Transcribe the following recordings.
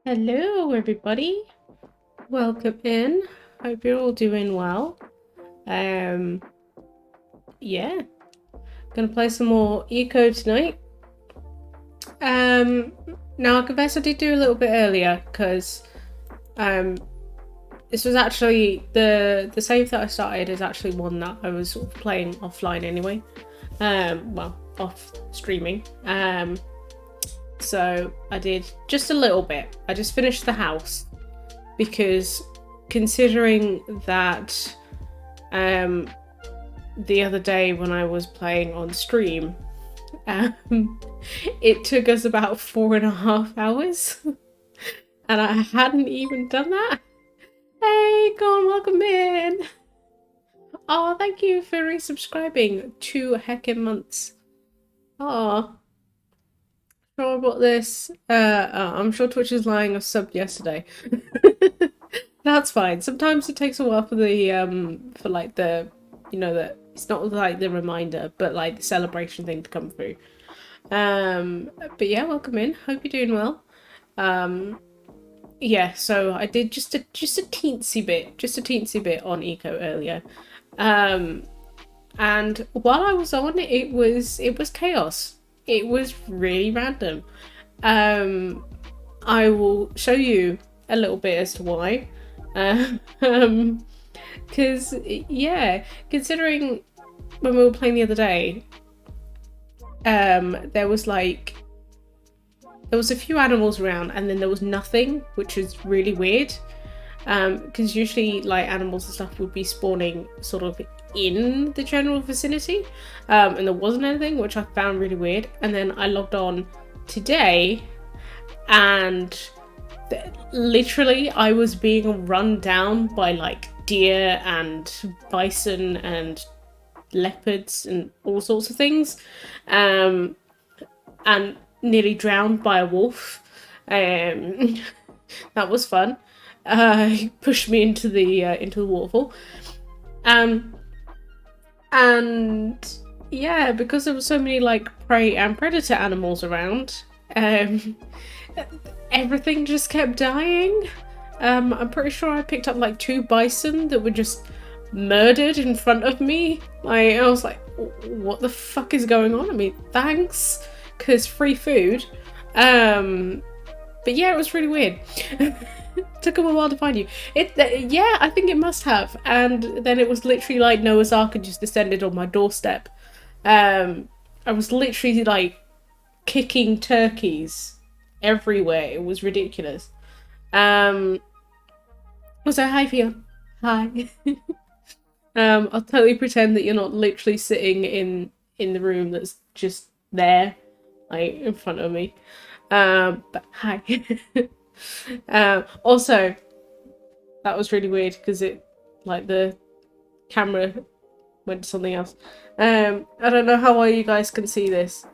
Hello, everybody. Welcome in. Hope you're all doing well. Yeah, gonna play some more Eco tonight. Now I confess I did do a little bit earlier because this was actually the save that I started is actually one that I was sort of playing offline anyway. Well, off streaming. So I did just a little bit. I just finished the house because considering that the other day when I was playing on stream, it took us about 4.5 hours and I hadn't even done that. Hey, go on, welcome in. Oh, thank you for resubscribing 2 heckin' months. Oh, sure about this. I'm sure Twitch is lying. I subbed yesterday. That's fine. Sometimes it takes a while for the for like the, you know, that it's not like the reminder, but like the celebration thing to come through. But yeah, welcome in. Hope you're doing well. Yeah, so I did just a teensy bit on Eco earlier. And while I was on it, it was chaos. It was really random. I will show you a little bit as to why. Because yeah, considering when we were playing the other day, there was a few animals around and then there was nothing, which is really weird. Because usually like animals and stuff would be spawning sort of in the general vicinity, and there wasn't anything, which I found really weird. And then I logged on today, and literally I was being run down by like deer and bison and leopards and all sorts of things, and nearly drowned by a wolf. That was fun. He pushed me into the waterfall. And yeah, because there were so many like prey and predator animals around, everything just kept dying. I'm pretty sure I picked up like 2 bison that were just murdered in front of me. I was like, what the fuck is going on? I mean, thanks, because free food. But yeah, it was really weird. Took them a while to find you. Yeah, I think it must have. And then it was literally like Noah's Ark had just descended on my doorstep. I was literally like kicking turkeys everywhere. It was ridiculous. Also, hi Fiona. Hi. I'll totally pretend that you're not literally sitting in the room that's just there, like in front of me. But hi. Also, that was really weird because it, like, the camera went to something else. I don't know how well you guys can see this,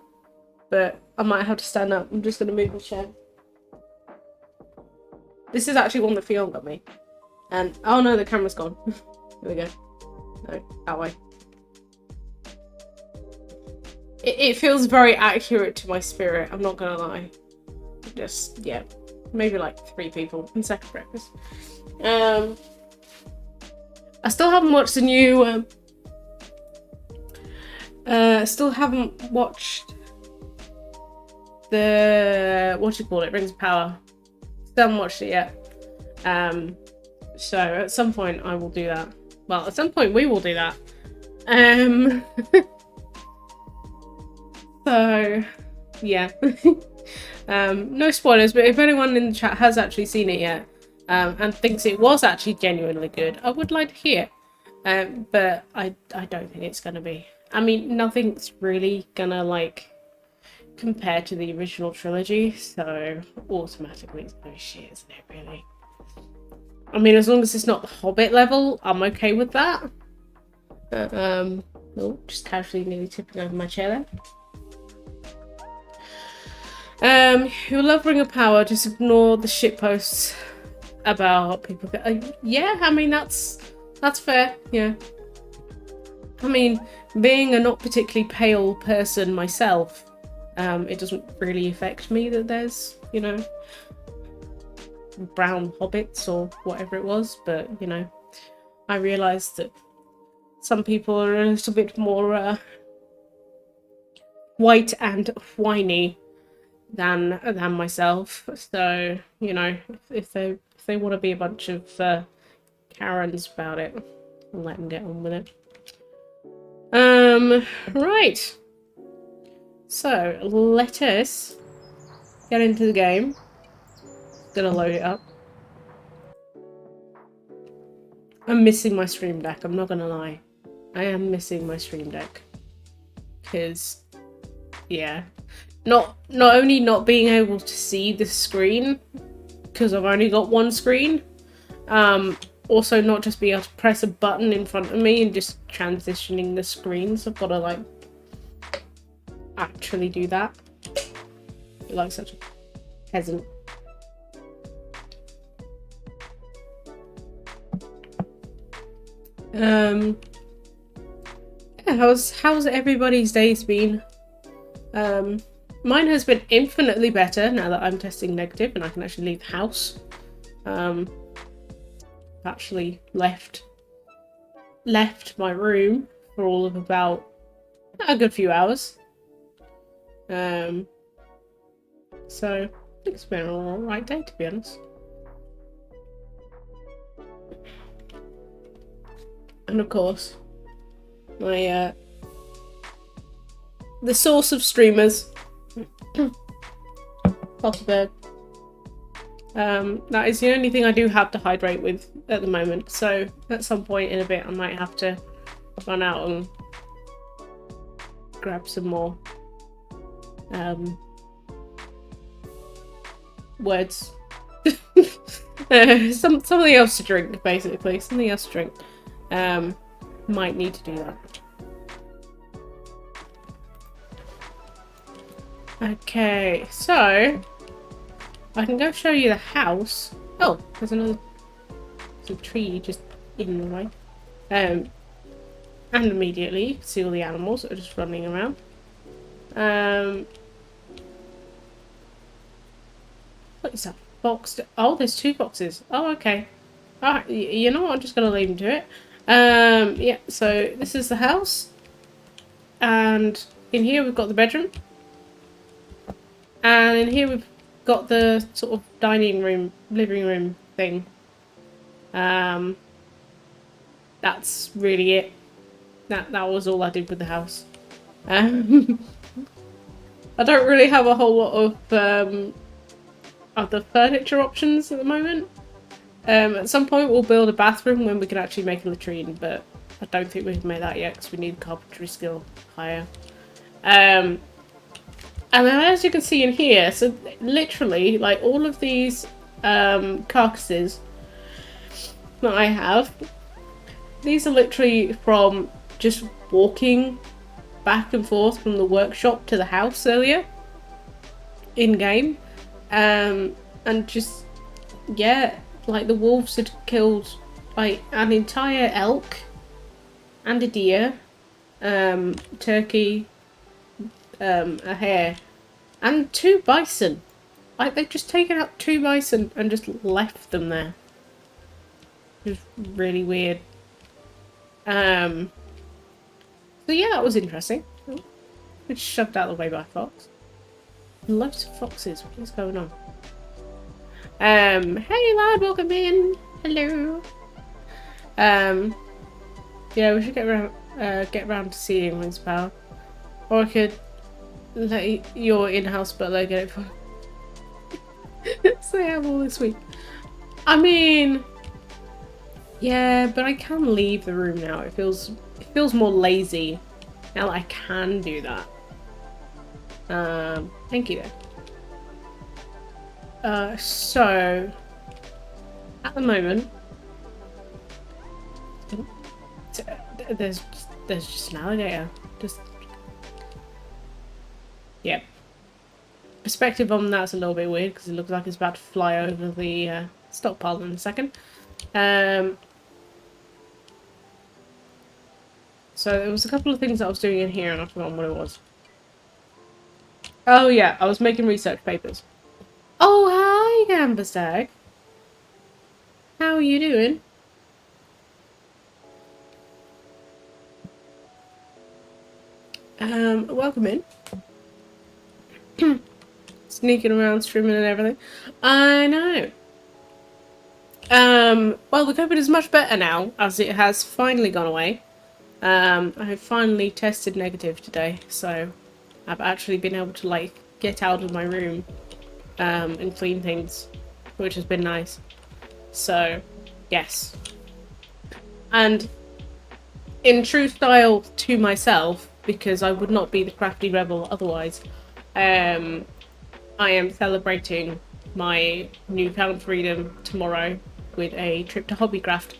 but I might have to stand up. I'm just gonna move the chair. This is actually one that Fiona got me. And oh no, the camera's gone. Here we go. No, that way. It feels very accurate to my spirit, I'm not gonna lie. Just, yeah, maybe like 3 people in second breakfast. I still haven't watched the new, still haven't watched the, what do you call it, Rings of Power. Still haven't watched it yet. So at some point I will do that. Well, at some point we will do that. So, yeah. No spoilers, but if anyone in the chat has actually seen it yet, and thinks it was actually genuinely good, I would like to hear. But I don't think it's gonna be. I mean, nothing's really gonna, like, compare to the original trilogy, so automatically it's no shit, isn't it, really? I mean, as long as it's not the Hobbit level, I'm okay with that. Oh, just casually nearly tipping over my chair there. You love Ring of Power, just ignore the shitposts about people. Yeah, I mean, that's fair, yeah. I mean, being a not particularly pale person myself, it doesn't really affect me that there's, you know, brown hobbits or whatever it was, but, you know, I realised that some people are a little bit more white and whiny than myself, so, you know, if they want to be a bunch of Karens about it, I'll let them get on with it. Right, so let us get into the game. Gonna load it up. I'm missing my Stream Deck, I'm not gonna lie. I am missing my Stream Deck. Because, yeah. Not only not being able to see the screen, because I've only got one screen, also not just being able to press a button in front of me and just transitioning the screens. I've got to, like, actually do that. I feel like such a peasant. Yeah, how's everybody's days been? Mine has been infinitely better now that I'm testing negative and I can actually leave the house. Actually left my room for all of about a good few hours. So I think it's been an alright day, to be honest. And of course, my the source of streamers, Potterbird. That is the only thing I do have to hydrate with at the moment. So at some point in a bit, I might have to run out and grab some more words. Something else to drink, basically. Something else to drink. Might need to do that. Okay, so I can go show you the house. Oh, there's a tree just in the way. And immediately you can see all the animals that are just running around. What is that box? Oh, there's 2 boxes. Oh, okay. Alright, you know what? I'm just gonna leave them to it. Yeah, so this is the house. And in here we've got the bedroom. And in here we've got the sort of dining room, living room thing. That's really it. That was all I did with the house. I don't really have a whole lot of other furniture options at the moment. At some point we'll build a bathroom when we can actually make a latrine, but I don't think we can make that yet because we need carpentry skill higher. And then as you can see in here, so literally like all of these carcasses that I have, these are literally from just walking back and forth from the workshop to the house earlier in game. And just, yeah, like the wolves had killed like an entire elk and a deer, turkey, a hare, and 2 bison. Like they've just taken out 2 bison and just left them there. It was really weird. So yeah, that was interesting. It's shoved out of the way by a fox. Loads of foxes. What is going on? Hey lad, welcome in. Hello. Yeah, we should get around to seeing Rings of Power. Or I could let your in-house butler get it for so I have all this week. I mean, yeah, but I can leave the room now. It feels more lazy now that I can do that. Thank you. So at the moment, there's just an alligator. Just yeah. Perspective on that's a little bit weird because it looks like it's about to fly over the stockpile in a second. So there was a couple of things that I was doing in here and I've forgotten what it was. Oh yeah, I was making research papers. Oh hi, Gambastag. How are you doing? Welcome in. Sneaking around, streaming and everything. I know. Well, the COVID is much better now, as it has finally gone away. I finally tested negative today, so I've actually been able to, like, get out of my room, and clean things, which has been nice. So, yes. And in true style to myself, because I would not be the crafty rebel otherwise, I am celebrating my newfound freedom tomorrow with a trip to Hobbycraft,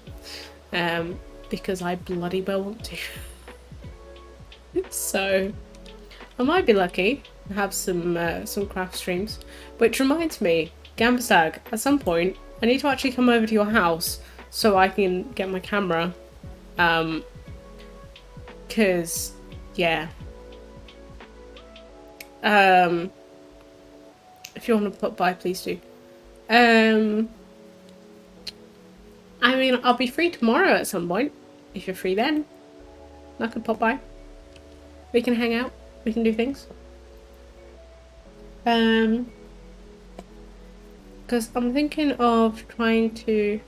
because I bloody well want to. So I might be lucky to have some craft streams. Which reminds me, Gambastag, at some point I need to actually come over to your house so I can get my camera, because yeah, if you want to pop by, please do. I mean, I'll be free tomorrow at some point. If you're free then, I could pop by. We can hang out. We can do things. Because I'm thinking of trying to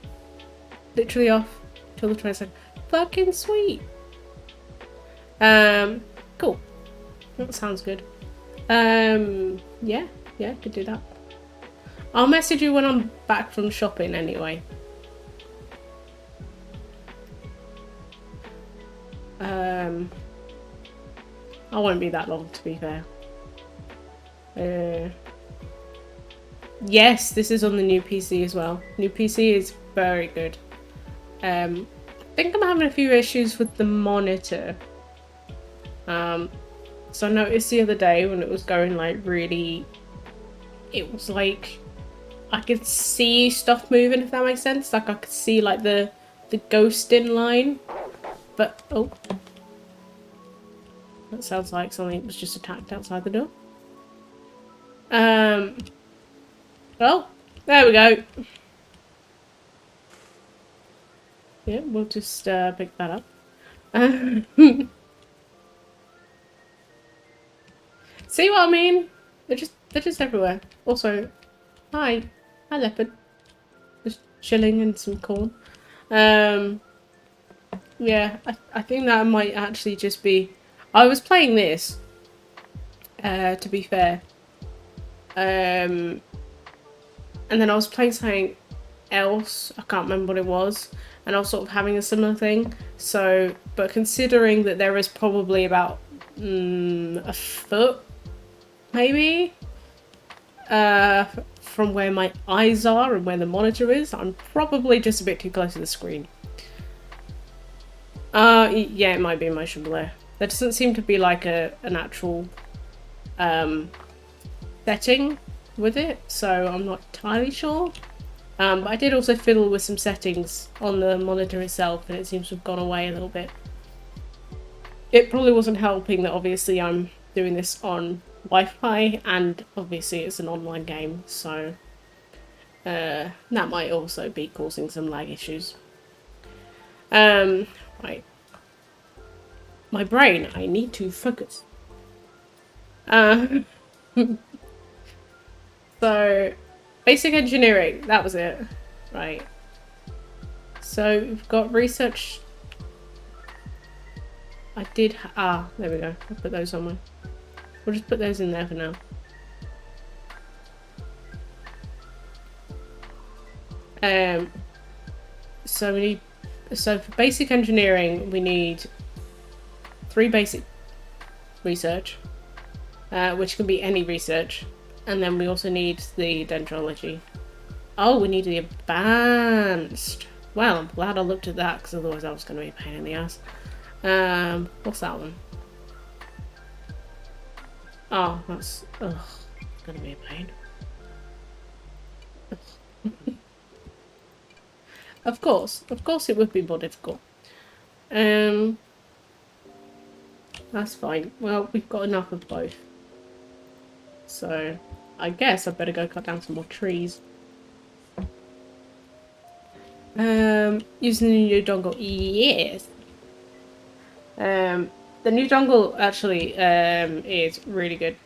literally off till the 22nd. Fucking sweet. Cool. That sounds good. Yeah, could do that. I'll message you when I'm back from shopping anyway. I won't be that long, to be fair. Yes, this is on the new PC as well. New PC is very good. I think I'm having a few issues with the monitor. So I noticed the other day when it was going like really, it was like I could see stuff moving, if that makes sense. Like I could see like the ghosting line, but oh, that sounds like something was just attacked outside the door. Well, there we go. Yeah, we'll just pick that up. See what I mean? They're just everywhere. Also, hi leopard. Just chilling in some corn. Yeah, I think that might actually just be. I was playing this. To be fair. And then I was playing something else. I can't remember what it was. And I was sort of having a similar thing. So, but considering that there is probably about a foot, maybe, from where my eyes are and where the monitor is, I'm probably just a bit too close to the screen. Yeah, it might be motion blur. There doesn't seem to be like an actual setting with it, so I'm not entirely sure. But I did also fiddle with some settings on the monitor itself, and it seems to have gone away a little bit. It probably wasn't helping that obviously I'm doing this on Wi-Fi, and obviously it's an online game, so that might also be causing some lag issues. Right. My brain, I need to focus. So, basic engineering, that was it. Right. So, we've got research. I did, there we go. I'll put those somewhere. We'll just put those in there for now. So for basic engineering, we need 3 basic research, which can be any research. And then we also need the dendrology. Oh, we need the advanced. Well, I'm glad I looked at that, because otherwise I was going to be a pain in the ass. What's that one? Oh, that's... Ugh, it's going to be a pain. Of course it would be more difficult. That's fine. Well, we've got enough of both. So, I guess I better go cut down some more trees. Using the new dongle, yes. The new dongle actually is really good.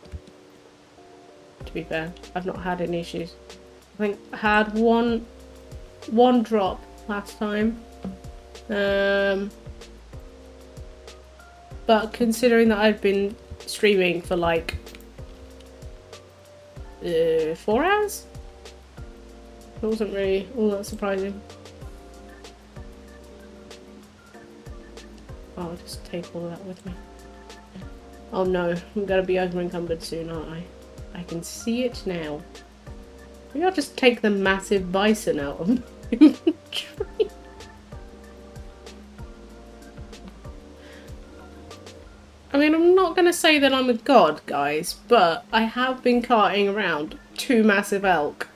To be fair, I've not had any issues. I think I had one drop last time. But considering that I've been streaming for like 4 hours, it wasn't really all that surprising. I'll just take all of that with me. Oh no, I'm gonna be over encumbered soon, aren't I? I can see it now. Maybe I'll just take the massive bison out of my inventory. I mean, I'm not gonna say that I'm a god, guys, but I have been carting around 2 massive elk.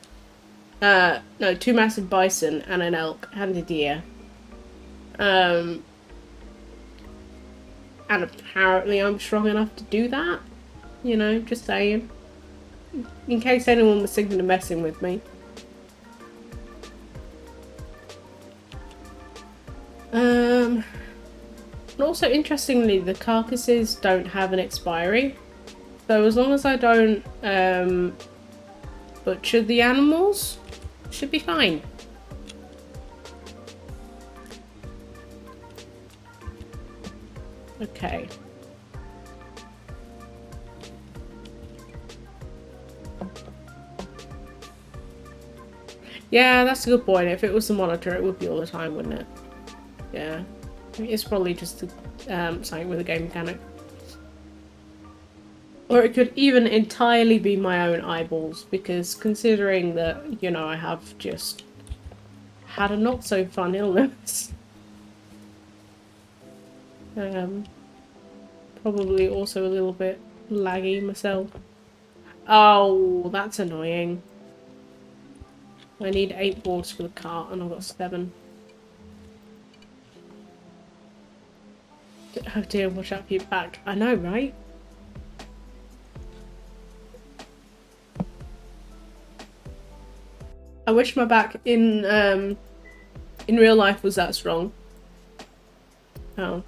No, 2 massive bison and an elk and a deer. And apparently I'm strong enough to do that. You know, just saying. In case anyone was thinking of messing with me. And also, interestingly, the carcasses don't have an expiry. So as long as I don't butcher the animals, should be fine. Okay. Yeah, that's a good point. If it was the monitor, it would be all the time, wouldn't it? Yeah. It's probably just something with a game mechanic. Or it could even entirely be my own eyeballs, because considering that, you know, I have just had a not so fun illness. Probably also a little bit laggy myself. Oh, that's annoying. I need 8 boards for the cart and I've got 7. Oh dear, watch out for your back. I know, right? I wish my back in real life was that strong. Oh.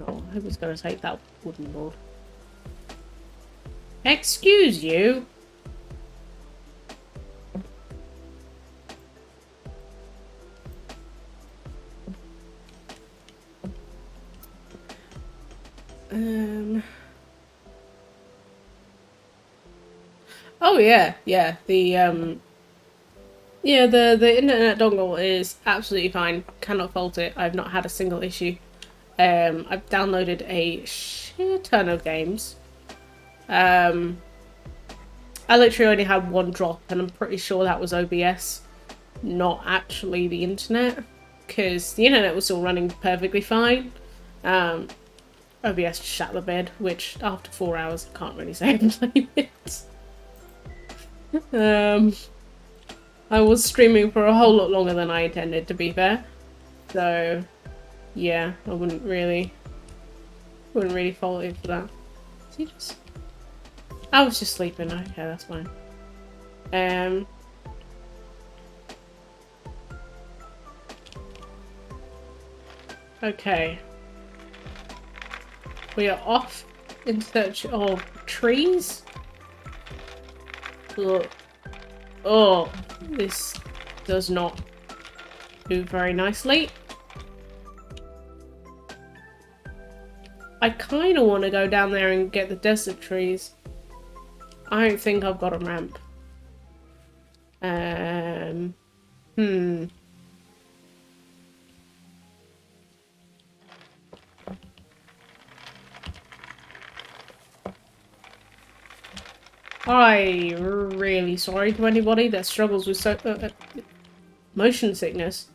Oh, I was gonna take that wooden board. Excuse you? Oh yeah, yeah. The internet dongle is absolutely fine. Cannot fault it. I've not had a single issue. I've downloaded a shit ton of games. I literally only had one drop, and I'm pretty sure that was OBS, not actually the internet, because the internet was still running perfectly fine. OBS shat the bed, which after 4 hours I can't really say I blame it. I was streaming for a whole lot longer than I intended, to be fair. So, yeah, I wouldn't really fault it for that. Is he just... I was just sleeping. Okay, that's fine. Okay. We are off in search of trees. Ugh. Oh, this does not do very nicely. I kind of want to go down there and get the desert trees. I don't think I've got a ramp. I'm really sorry to anybody that struggles with motion sickness.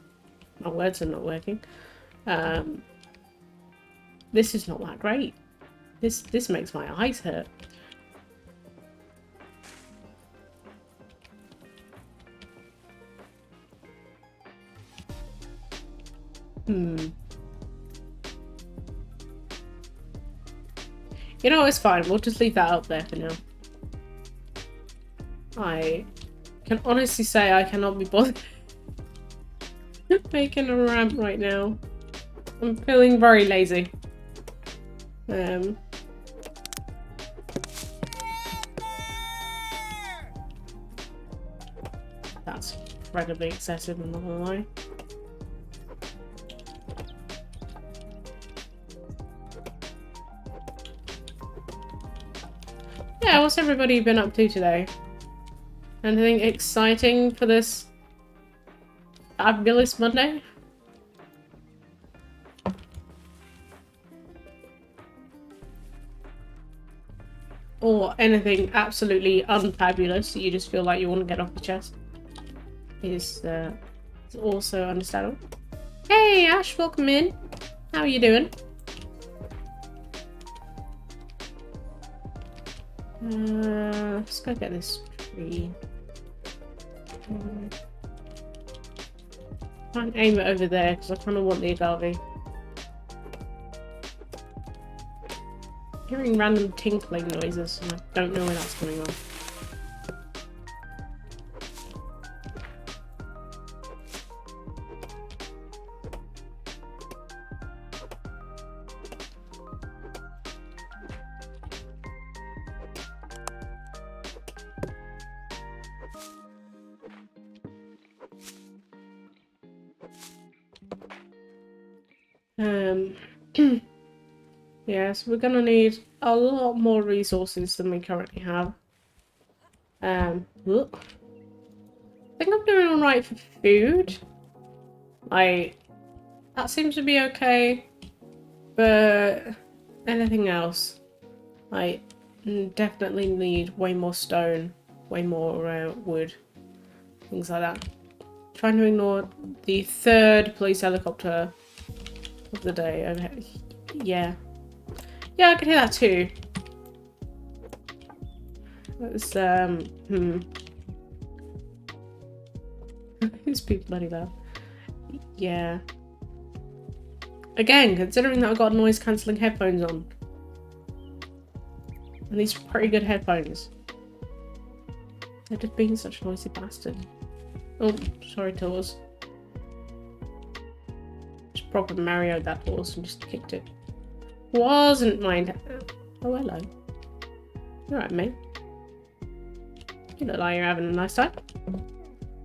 My words are not working. This is not that great. This makes my eyes hurt. You know, it's fine. We'll just leave that up there for now. I can honestly say I cannot be bothered making a ramp right now. I'm feeling very lazy. That's incredibly excessive, I'm not gonna lie. Yeah, what's everybody been up to today? Anything exciting for this fabulous Monday? Or anything absolutely unfabulous that you just feel like you want to get off your chest? Is also understandable. Hey Ash, welcome in. How are you doing? Let's go get this tree. Can't aim it over there because I kind of want the agave. Hearing random tinkling noises and I don't know where that's coming from. Yeah, so we're gonna need a lot more resources than we currently have. I think I'm doing alright for food. That seems to be okay, but anything else? I definitely need way more stone, way more wood, things like that. Trying to ignore the third police helicopter of the day. Okay. Yeah. Yeah, I can hear that too. It's, It's been bloody loud. Yeah. Again, considering that I've got noise cancelling headphones on. And these are pretty good headphones. They're just being such a noisy bastard. Oh, sorry, Tors. Just proper Mario'd that horse and just kicked it. Wasn't mine. Oh, hello. You alright, mate? You look like you're having a nice time.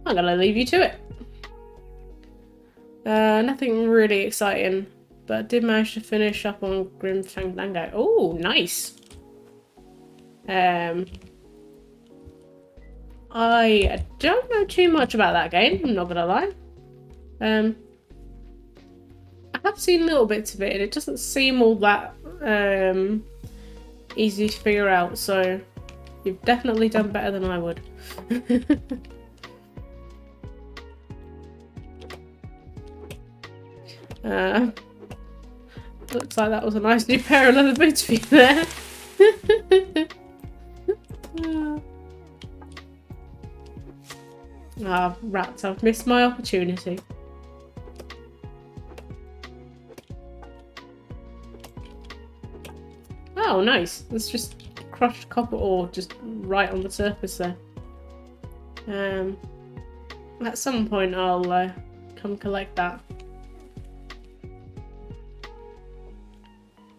I'm gonna leave you to it. Nothing really exciting, but I did manage to finish up on Grim Fandango. Oh, nice. I don't know too much about that game, I'm not gonna lie. I have seen little bits of it and it doesn't seem all that easy to figure out, so you've definitely done better than I would. Looks like that was a nice new pair of leather boots for you there. Ah, rats, I've missed my opportunity. Oh, nice. Let's just crushed copper ore just right on the surface there. At some point I'll come collect that.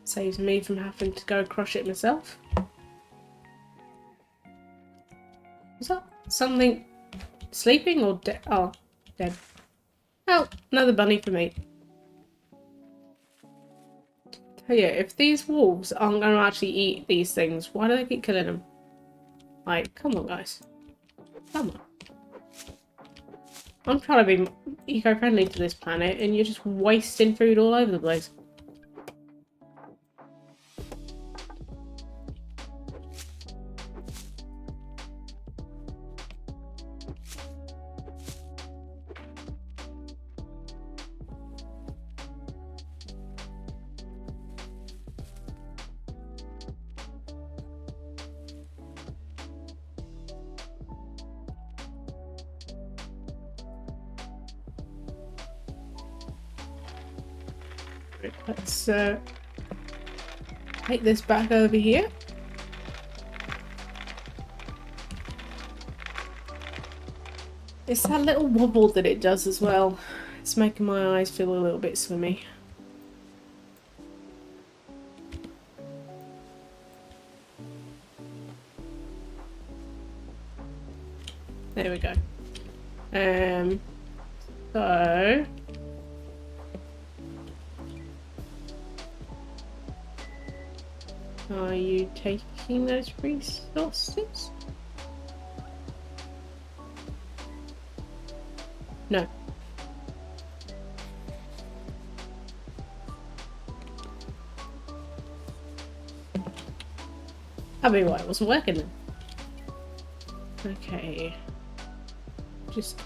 Saves me from having to go crush it myself. Is that something sleeping or dead? Oh, dead. Oh, another bunny for me. Oh yeah, if these wolves aren't going to actually eat these things, why do they keep killing them? Like, come on, guys. Come on. I'm trying to be eco-friendly to this planet, and you're just wasting food all over the place. Let's take this back over here. It's that little wobble that it does as well. It's making my eyes feel a little bit swimmy. There we go. So are you taking those resources? No. I mean, why it wasn't working then? Okay. Just...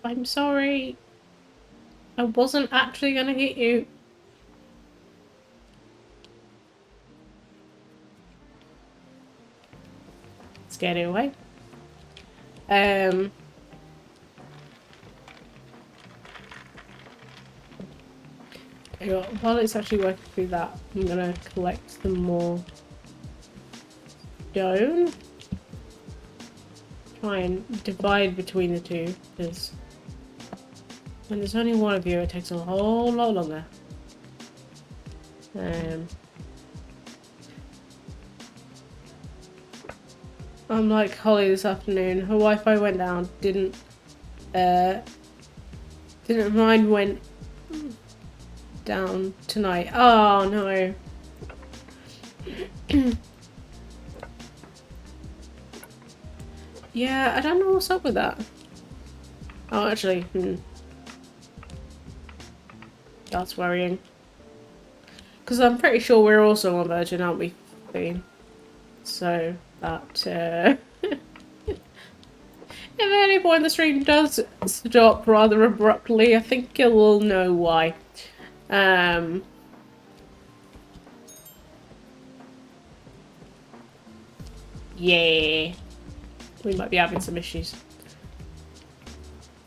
I'm sorry. I wasn't actually gonna hit you. Scared it away. While it's actually working through that, I'm gonna collect some more stone. Try and divide between the two, because when there's only one of you, it takes a whole lot longer. I'm like Holly this afternoon. Her Wi-Fi went down. Didn't mine went down tonight. Oh no. Yeah, I don't know what's up with that. Oh, actually, that's worrying. Because I'm pretty sure we're also on Virgin, aren't we? So that if at any point the stream does stop rather abruptly, I think you'll know why. Yeah. We might be having some issues.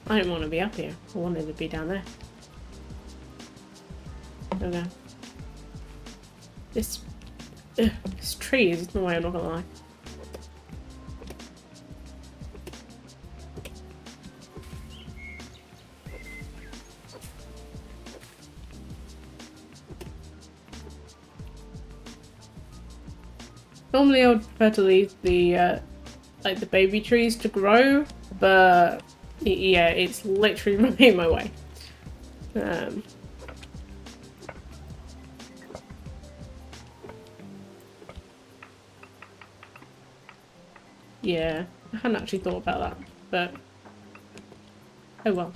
I didn't want to be up here. I wanted to be down there. Okay. This tree is no way, I'm not gonna lie. Normally I would prefer to leave the like the baby trees to grow, but yeah, it's literally in my way. Yeah, I hadn't actually thought about that, but oh well.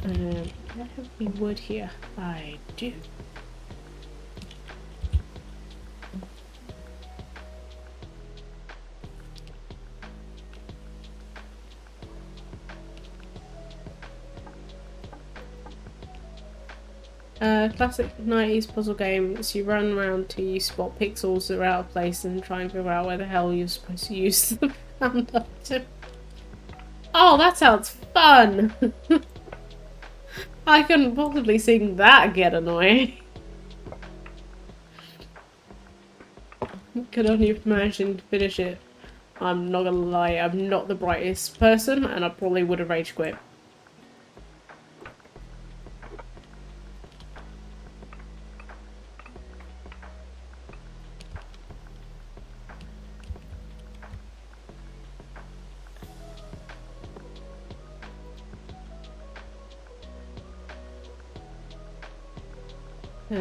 I have any wood here. I do. Classic 90s puzzle game. So you run around till you spot pixels that are out of place and try and figure out where the hell you're supposed to use the panda to. Oh, that sounds fun! I couldn't possibly sing that get annoying. Could only imagine to finish it. I'm not gonna lie, I'm not the brightest person and I probably would have rage quit. I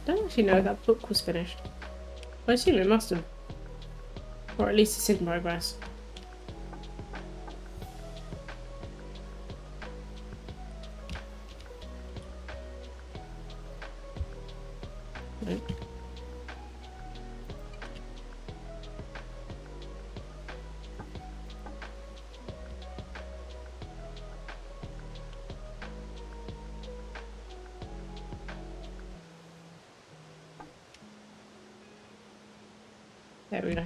don't actually know if that book was finished. I assume it must have. Or at least it's in progress. Nope. There we go.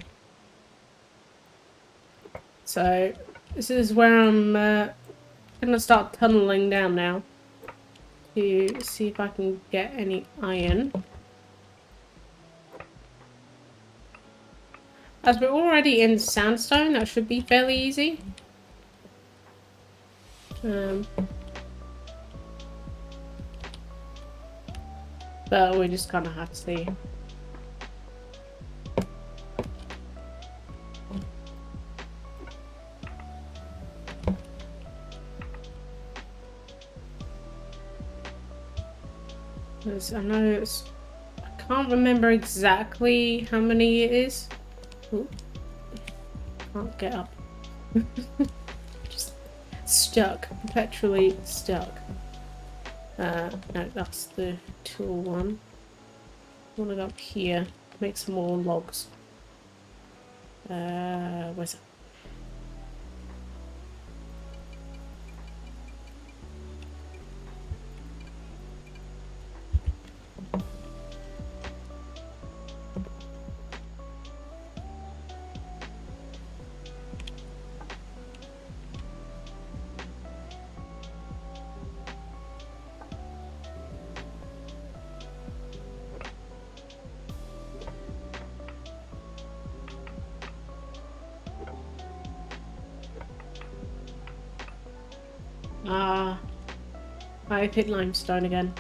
So, this is where I'm gonna start tunneling down now to see if I can get any iron. As we're already in sandstone, that should be fairly easy. But we just kind of have to see. I know it's. I can't remember exactly how many it is. Ooh. Can't get up. Just stuck. Perpetually stuck. No, that's the tool one. I want to go up here. Make some more logs. Where's it? Ah, I picked limestone again.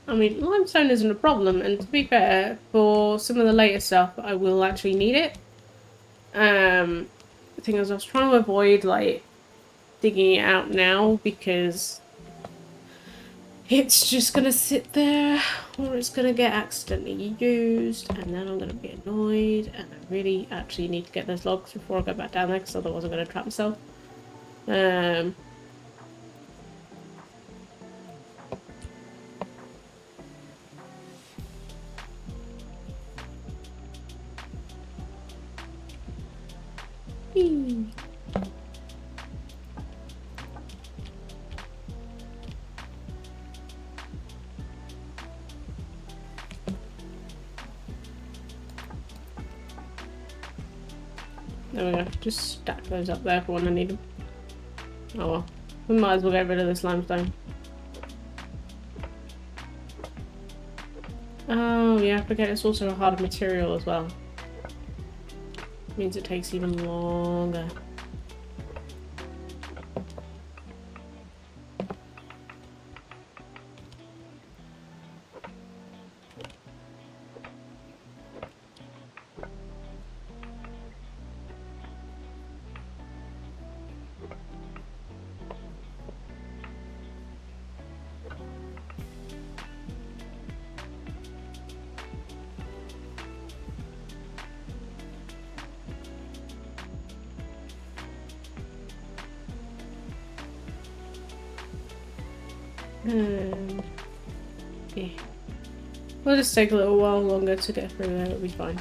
I mean, limestone isn't a problem, and to be fair, for some of the later stuff, I will actually need it. The thing is, I was trying to avoid, like, digging it out now, because it's just gonna sit there, or it's gonna get accidentally used, and then I'm gonna be annoyed, and I really actually need to get those logs before I go back down there, because otherwise I'm gonna trap myself. Eee. There we go. Just stack those up there for when I need them. Oh well. We might as well get rid of this limestone. Oh yeah, I forget it's also a harder material as well. Means it takes even longer. Yeah. We'll just take a little while longer to get through there, it'll be fine.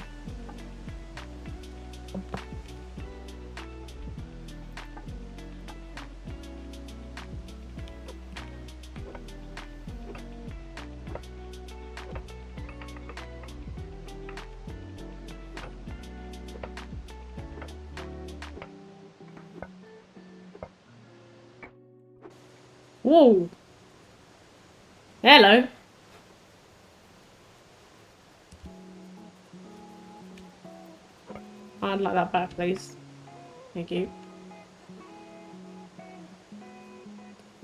Whoa! Hello! I'd like that back, please. Thank you.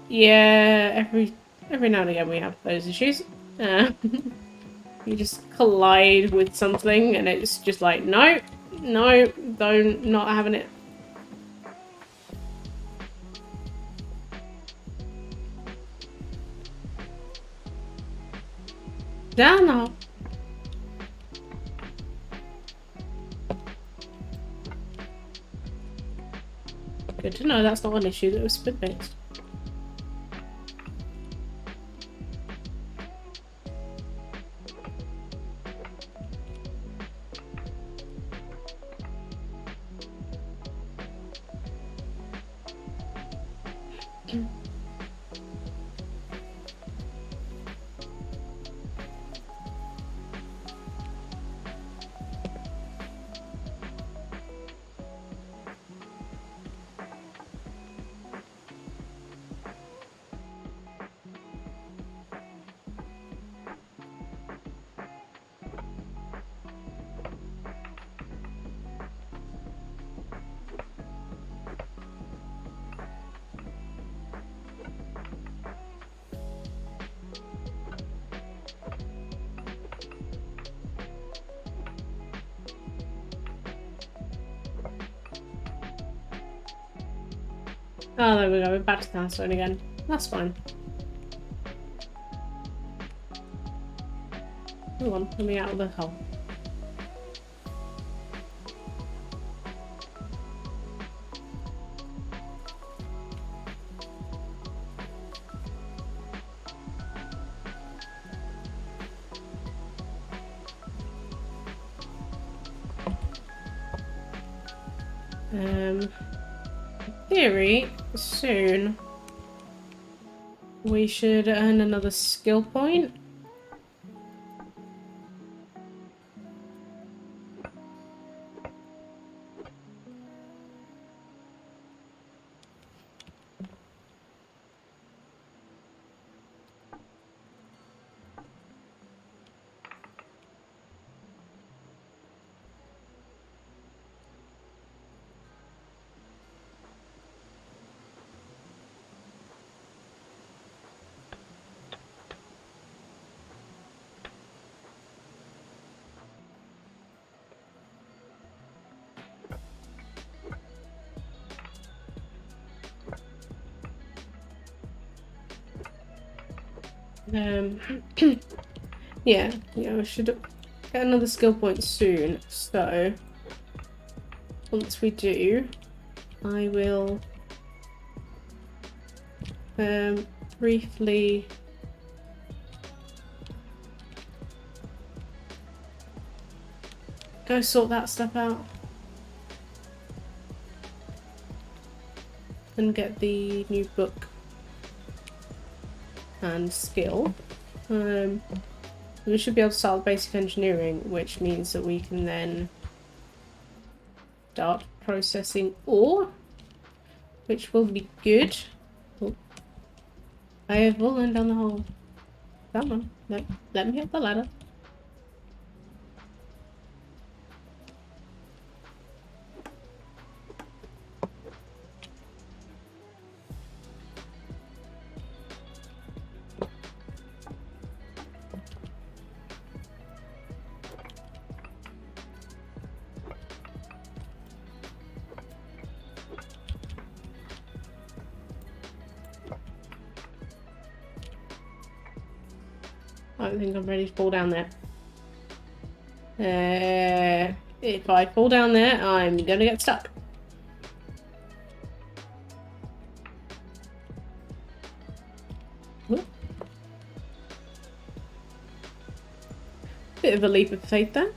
Yeah, every now and again we have those issues. You just collide with something and it's just like, no, no, don't, not having it. Down now. Good to know that's not an issue that was been fixed. Oh, there we go. We're back to sandstone again. That's fine. Come on, let me out of the hole. In theory, soon we should earn another skill point. Yeah, I should get another skill point soon. So once we do, I will briefly go sort that stuff out and get the new book and skill. We should be able to start basic engineering, which means that we can then start processing ore, which will be good. Oh, I have fallen down the hole. Come on, let me up the ladder. I don't think I'm ready to fall down there. If I fall down there, I'm gonna get stuck. Ooh. Bit of a leap of faith there.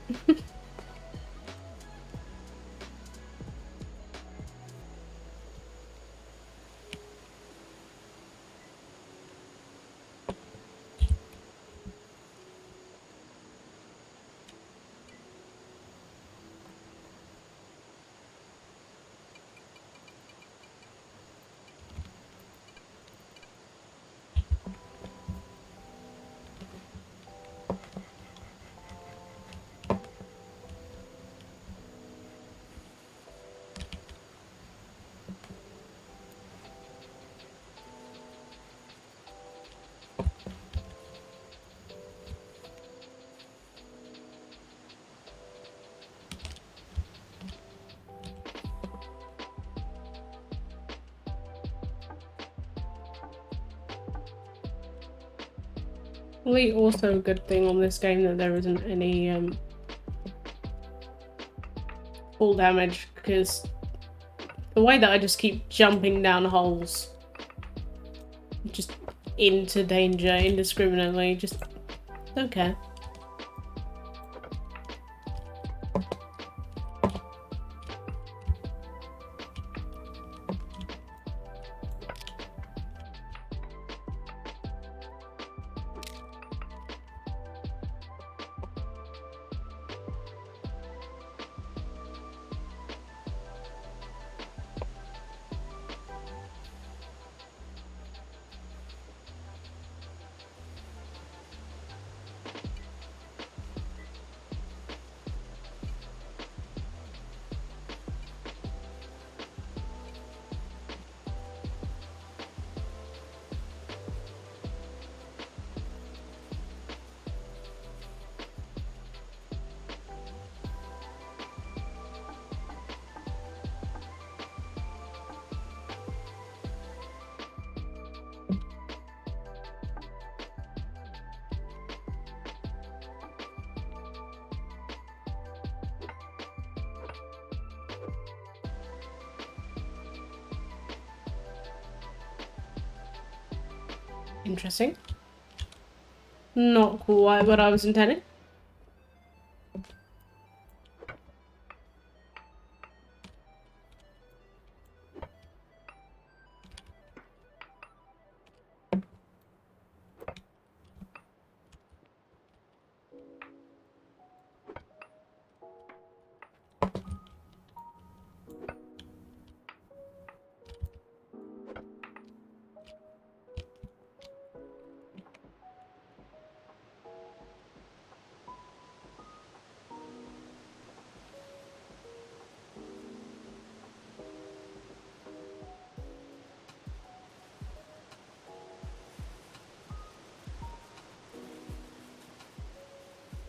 Really also a good thing on this game that there isn't any fall damage, because the way that I just keep jumping down holes just into danger indiscriminately, just don't care. Interesting. Not quite what I was intending.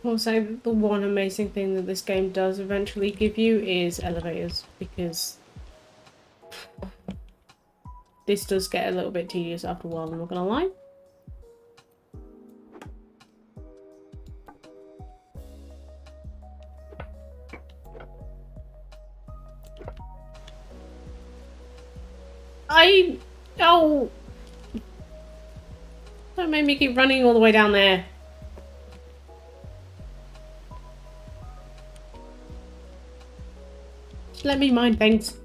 Also, the one amazing thing that this game does eventually give you is elevators, because this does get a little bit tedious after a while, I'm not gonna lie. Oh! Don't make me keep running all the way down there. Just let me mind things.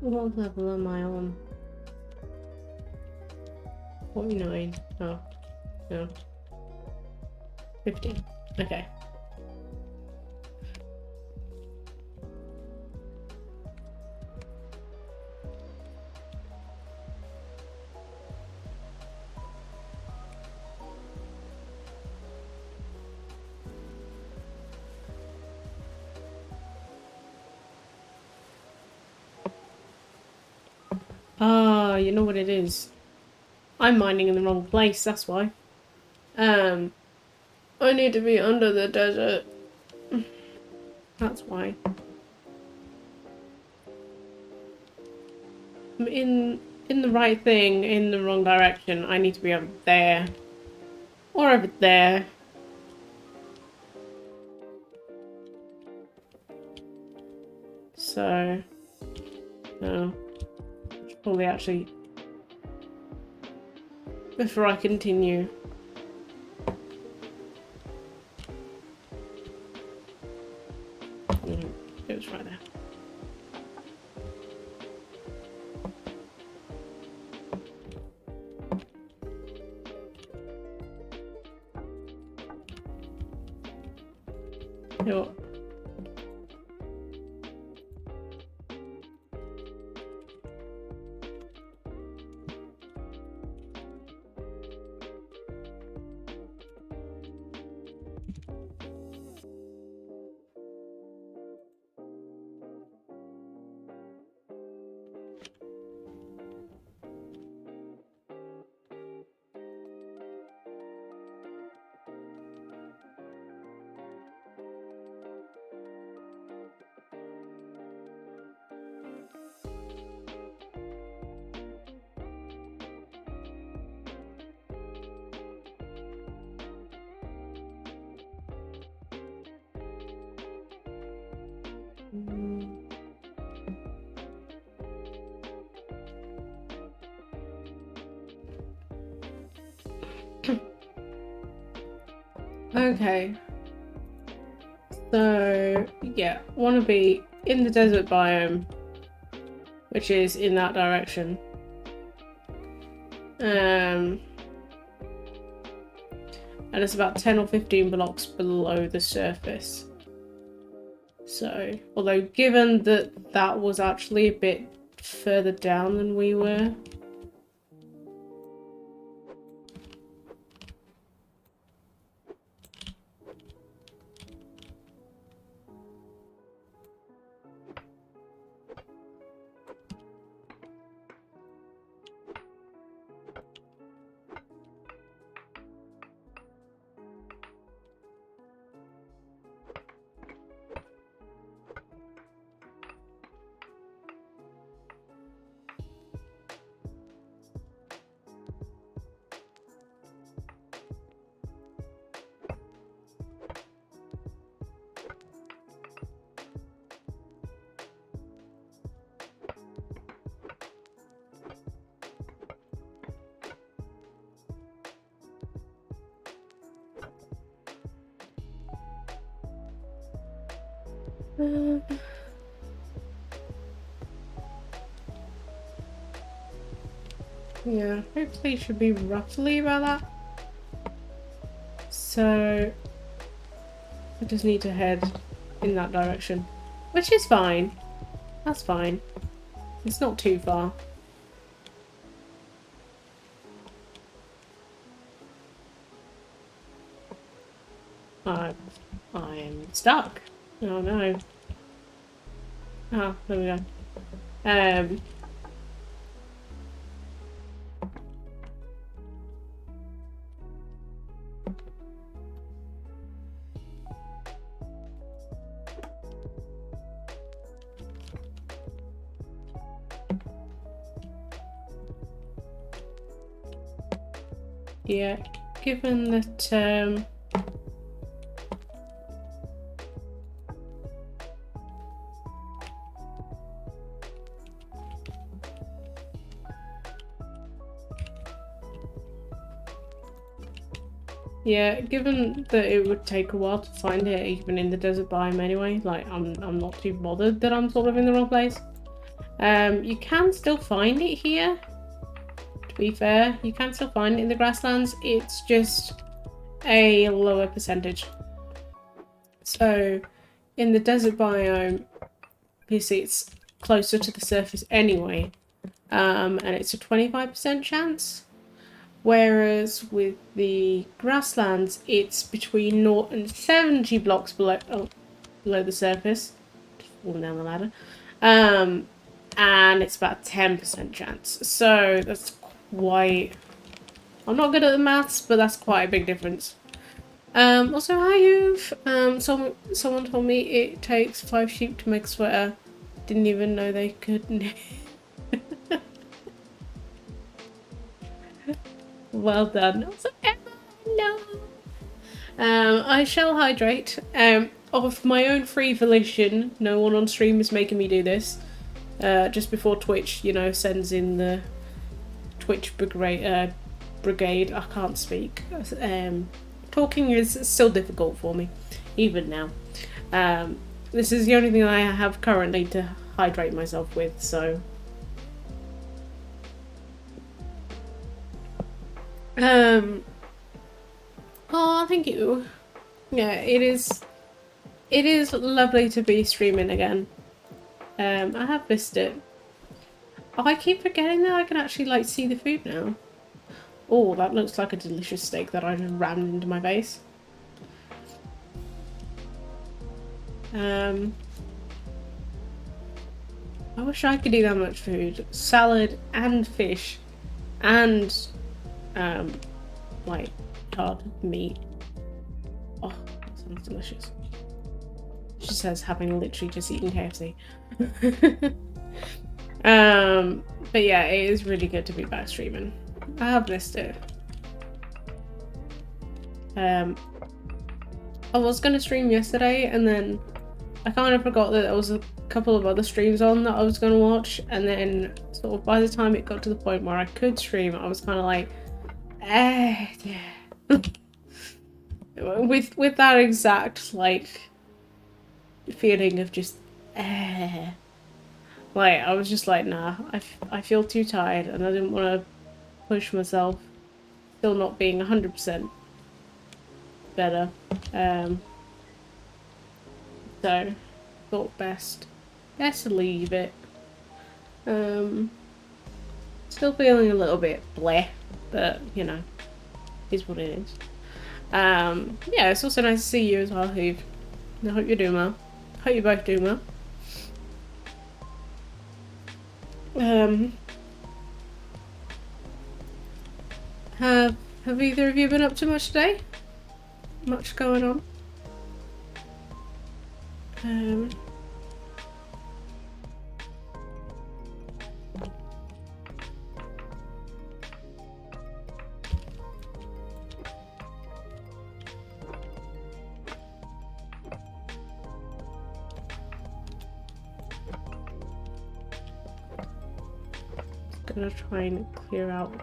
What level am I on? 49. Oh, no. 15. Okay. Ah, you know what it is. I'm mining in the wrong place, that's why. I need to be under the desert. That's why. I'm in the right thing, in the wrong direction. I need to be over there. Or over there. So... no. Probably actually... before I continue... it was right there. Yo. Okay. So, yeah, want to be in the desert biome, which is in that direction. And it's about 10 or 15 blocks below the surface. So, although given that that was actually a bit further down than we were. Yeah, hopefully it should be roughly about that. So I just need to head in that direction, which is fine. That's fine. It's not too far. I'm stuck. Oh no. Oh, there we go. Yeah, given that, yeah, given that it would take a while to find it, even in the desert biome anyway, like, I'm not too bothered that I'm sort of in the wrong place. You can still find it here, to be fair. You can still find it in the grasslands. It's just a lower percentage. So, in the desert biome, obviously it's closer to the surface anyway, and it's a 25% chance. Whereas with the grasslands, it's between 0 and 70 blocks below the surface. Just falling down the ladder. And it's about 10% chance. So that's quite... I'm not good at the maths, but that's quite a big difference. Also, hi you've someone told me it takes 5 sheep to make a sweater. Didn't even know they could. Well done. Also, Emma, no. I shall hydrate. Of my own free volition. No one on stream is making me do this. Just before Twitch, you know, sends in the Twitch brigade. I can't speak. Talking is still difficult for me, even now. This is the only thing I have currently to hydrate myself with, so... Oh, thank you. Yeah, it is lovely to be streaming again. I have missed it. Oh, I keep forgetting that I can actually, like, see the food now. Oh, that looks like a delicious steak that I just rammed into my face. I wish I could eat that much food. Salad and fish and, like, charred meat. Oh, that sounds delicious. She says having literally just eaten KFC. But yeah, it is really good to be back streaming. I have missed it. I was gonna stream yesterday and then I kind of forgot that there was a couple of other streams on that I was gonna watch, and then sort of by the time it got to the point where I could stream, I was kind of like, yeah. with that exact like feeling of just like I was just like, nah, I feel too tired and I didn't want to push myself, still not being 100% better, so thought best to leave it. Still feeling a little bit bleh, but you know, is what it is. Yeah, it's also nice to see you as well, Hoove. I hope you're doing well. Hope you're both doing well. Have either of you been up to much today? Much going on? Gonna try and clear out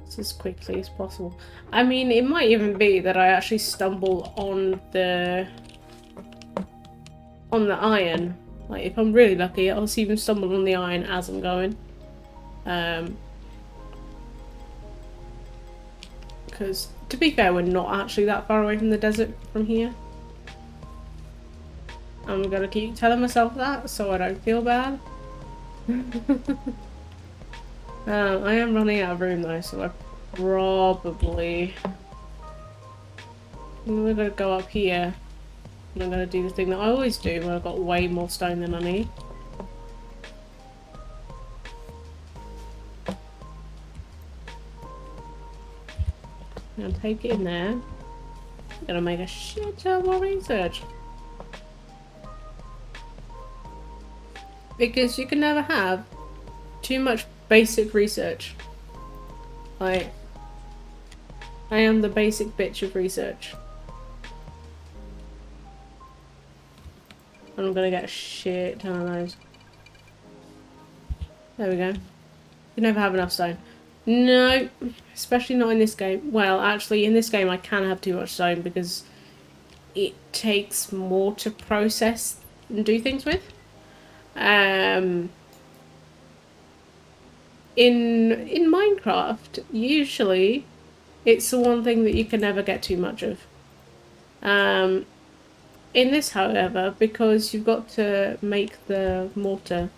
this as quickly as possible. I mean, it might even be that I actually stumble on the iron. Like, if I'm really lucky, I'll even stumble on the iron as I'm going. Because, to be fair, we're not actually that far away from the desert from here. I'm gonna keep telling myself that so I don't feel bad. I am running out of room though, so I probably... I'm gonna go up here And I'm gonna do the thing that I always do when I've got way more stone than I need. I'm gonna take it in there. I'm gonna make a shit ton more research. Because you can never have too much basic research. Like, I am the basic bitch of research. And I'm gonna get a shit ton of those. There we go. You never have enough stone. No, especially not in this game. Well, actually, in this game I can have too much stone because it takes more to process and do things with. In Minecraft, usually it's the one thing that you can never get too much of. In this, however, because you've got to make the mortar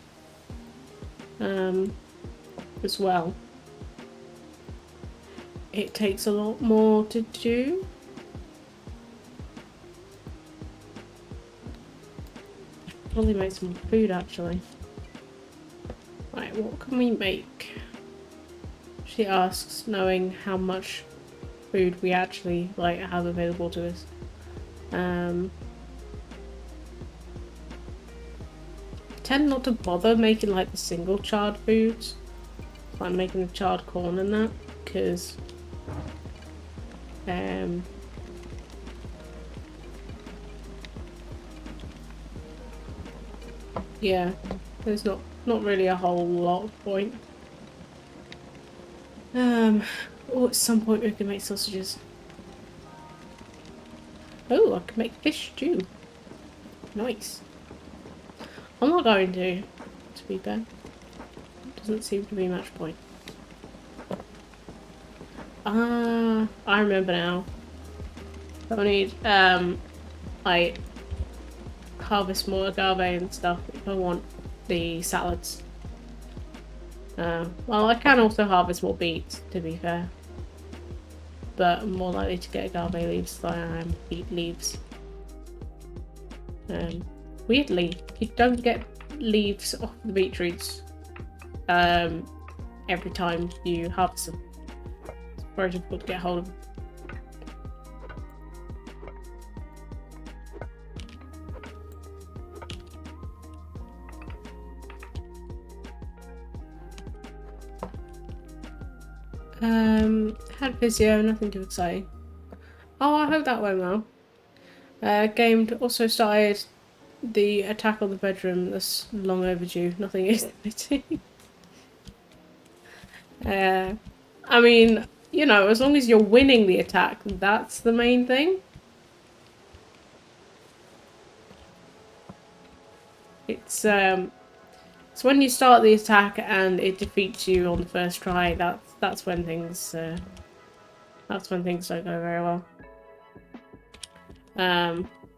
as well, it takes a lot more to do. Probably make some food actually. Right, what can we make? She asks, knowing how much food we actually like have available to us. Tend not to bother making like the single charred foods, like making the charred corn and that, because yeah, there's not really a whole lot of point. Oh, at some point we can make sausages. Oh, I can make fish stew. Nice. I'm not going to be fair. Doesn't seem to be much point. Ah, I remember now. I need like harvest more agave and stuff if I want the salads. Well, I can also harvest more beets, to be fair. But I'm more likely to get agave leaves than I am beet leaves. Weirdly, you don't get leaves off the beetroots every time you harvest them. It's very difficult to get hold of them. Had physio, nothing too exciting. Oh, I hope that went well. Game also started the attack on the bedroom. That's long overdue. Nothing exciting. I mean, you know, as long as you're winning the attack, that's the main thing. It's when you start the attack and it defeats you on the first try. That's when things don't go very well.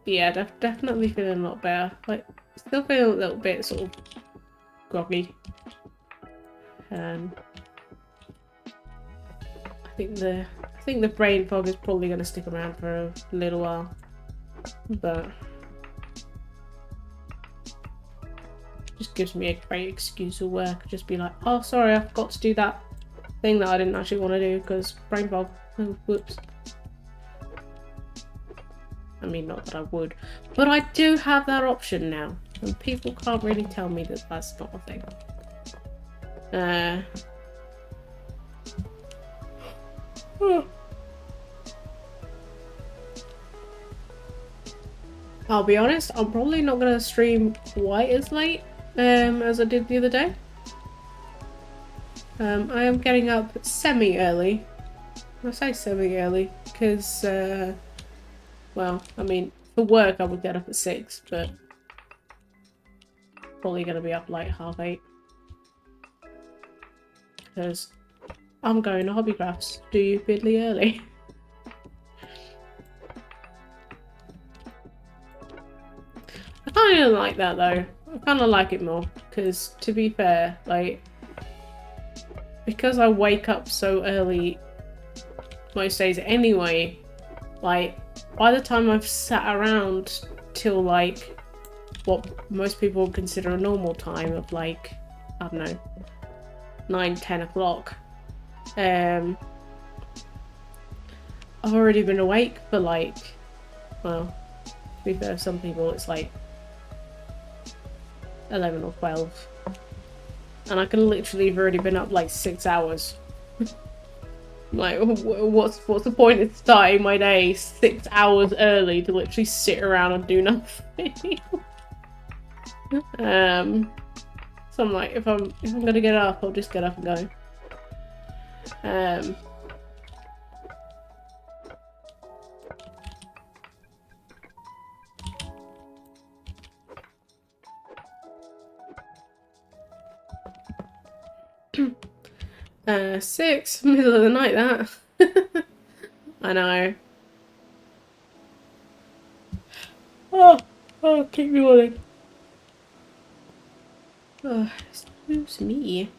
Yeah, definitely feeling a lot better. Like, still feeling a little bit sort of groggy. I think the brain fog is probably going to stick around for a little while, but just gives me a great excuse of work. Just be like, oh, sorry, I forgot to do that thing that I didn't actually want to do because brain fog. Oh, whoops. I mean, not that I would, but I do have that option now, and people can't really tell me that that's not a thing. I'll be honest, I'm probably not going to stream quite as late as I did the other day. I am getting up semi-early. I say semi-early because, well, I mean, for work I would get up at 6, but probably going to be up like 8:30. Because I'm going to Hobbycraft stupidly early. I kind of like that though. I kind of like it more because, to be fair, like, because I wake up so early most days anyway, like, by the time I've sat around till like what most people would consider a normal time of like, I don't know, 9-10 o'clock, I've already been awake for like, well, to be fair, some people it's like 11 or 12, and I can literally have already been up like 6 hours. Like, what's the point of starting my day 6 hours early to literally sit around and do nothing? So I'm like, if I'm gonna get up, I'll just get up and go. 6, middle of the night, that. I know. Oh, keep me rolling. Oh, excuse me.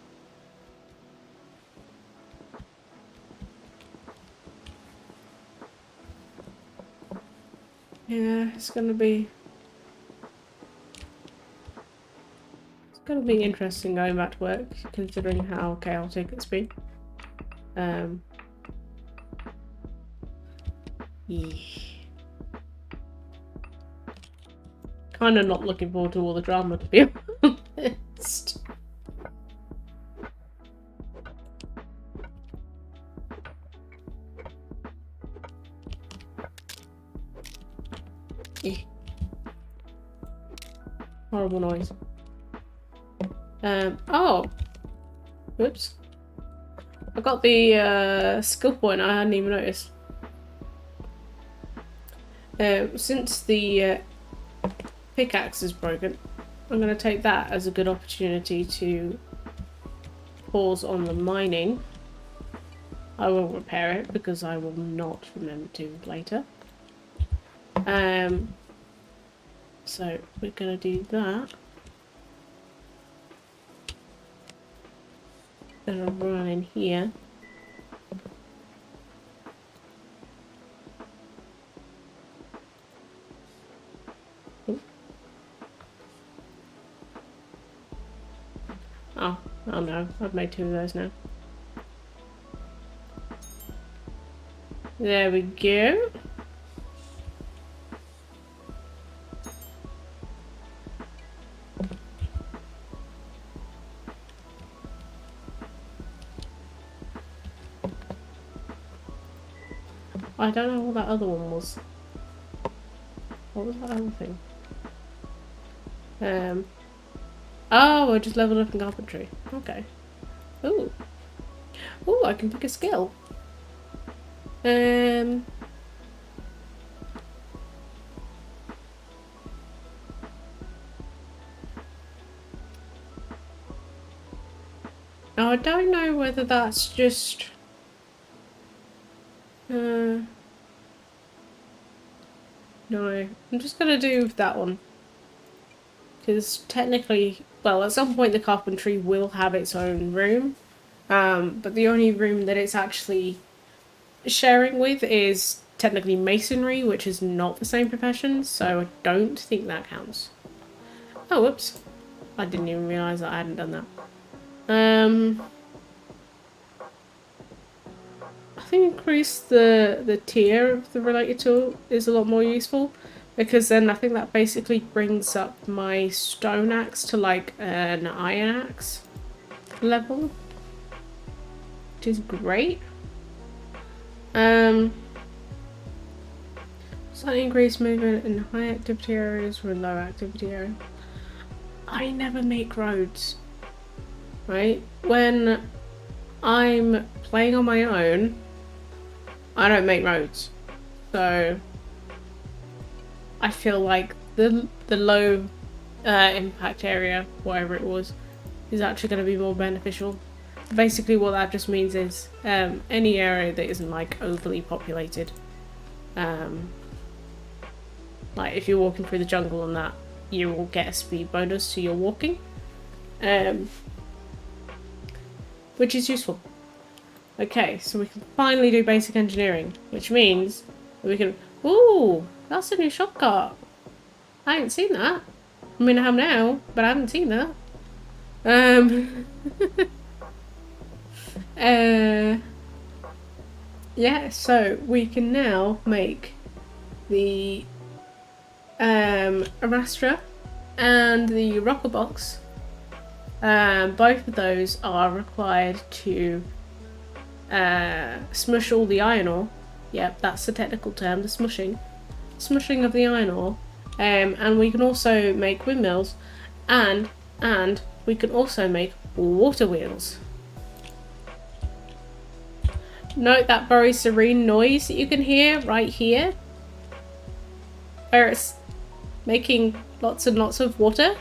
Yeah, it's gonna be interesting going back to work, considering how chaotic it's been. Yeah. Kind of not looking forward to all the drama, to be honest. Horrible noise. Oh! Whoops. I got the skill point I hadn't even noticed. Since the pickaxe is broken, I'm going to take that as a good opportunity to pause on the mining. I will repair it because I will not remember to later. So we're going to do that. Then I'll run in here. Oh no, I've made 2 of those now. There we go. I don't know what that other one was. What was that other thing? Oh, I just leveled up in carpentry. Okay. Ooh. Ooh, I can pick a skill. Now, I don't know whether that's just... No, I'm just gonna do that one. Because technically, well, at some point the carpentry will have its own room. But the only room that it's actually sharing with is technically masonry, which is not the same profession, so I don't think that counts. Oh, whoops. I didn't even realise that I hadn't done that. I think increase the tier of the related tool is a lot more useful, because then I think that basically brings up my stone axe to like an iron axe level, which is great. Slightly increased movement in high activity areas or low activity areas. I never make roads, right? When I'm playing on my own, I don't make roads. So I feel like the low impact area, whatever it was, is actually going to be more beneficial. Basically what that just means is any area that isn't like overly populated, like if you're walking through the jungle and that, you will get a speed bonus to your walking, which is useful. Okay, so we can finally do basic engineering, which means that we can Ooh, that's a new shortcut. I haven't seen that. I mean, I have now, but I haven't seen that. Yeah, so we can now make the Arastra and the Rocker Box. Both of those are required to smush all the iron ore. Yep, that's the technical term, the smushing. Smushing of the iron ore. And we can also make windmills, and we can also make water wheels. Note that very serene noise that you can hear right here, where it's making lots and lots of water.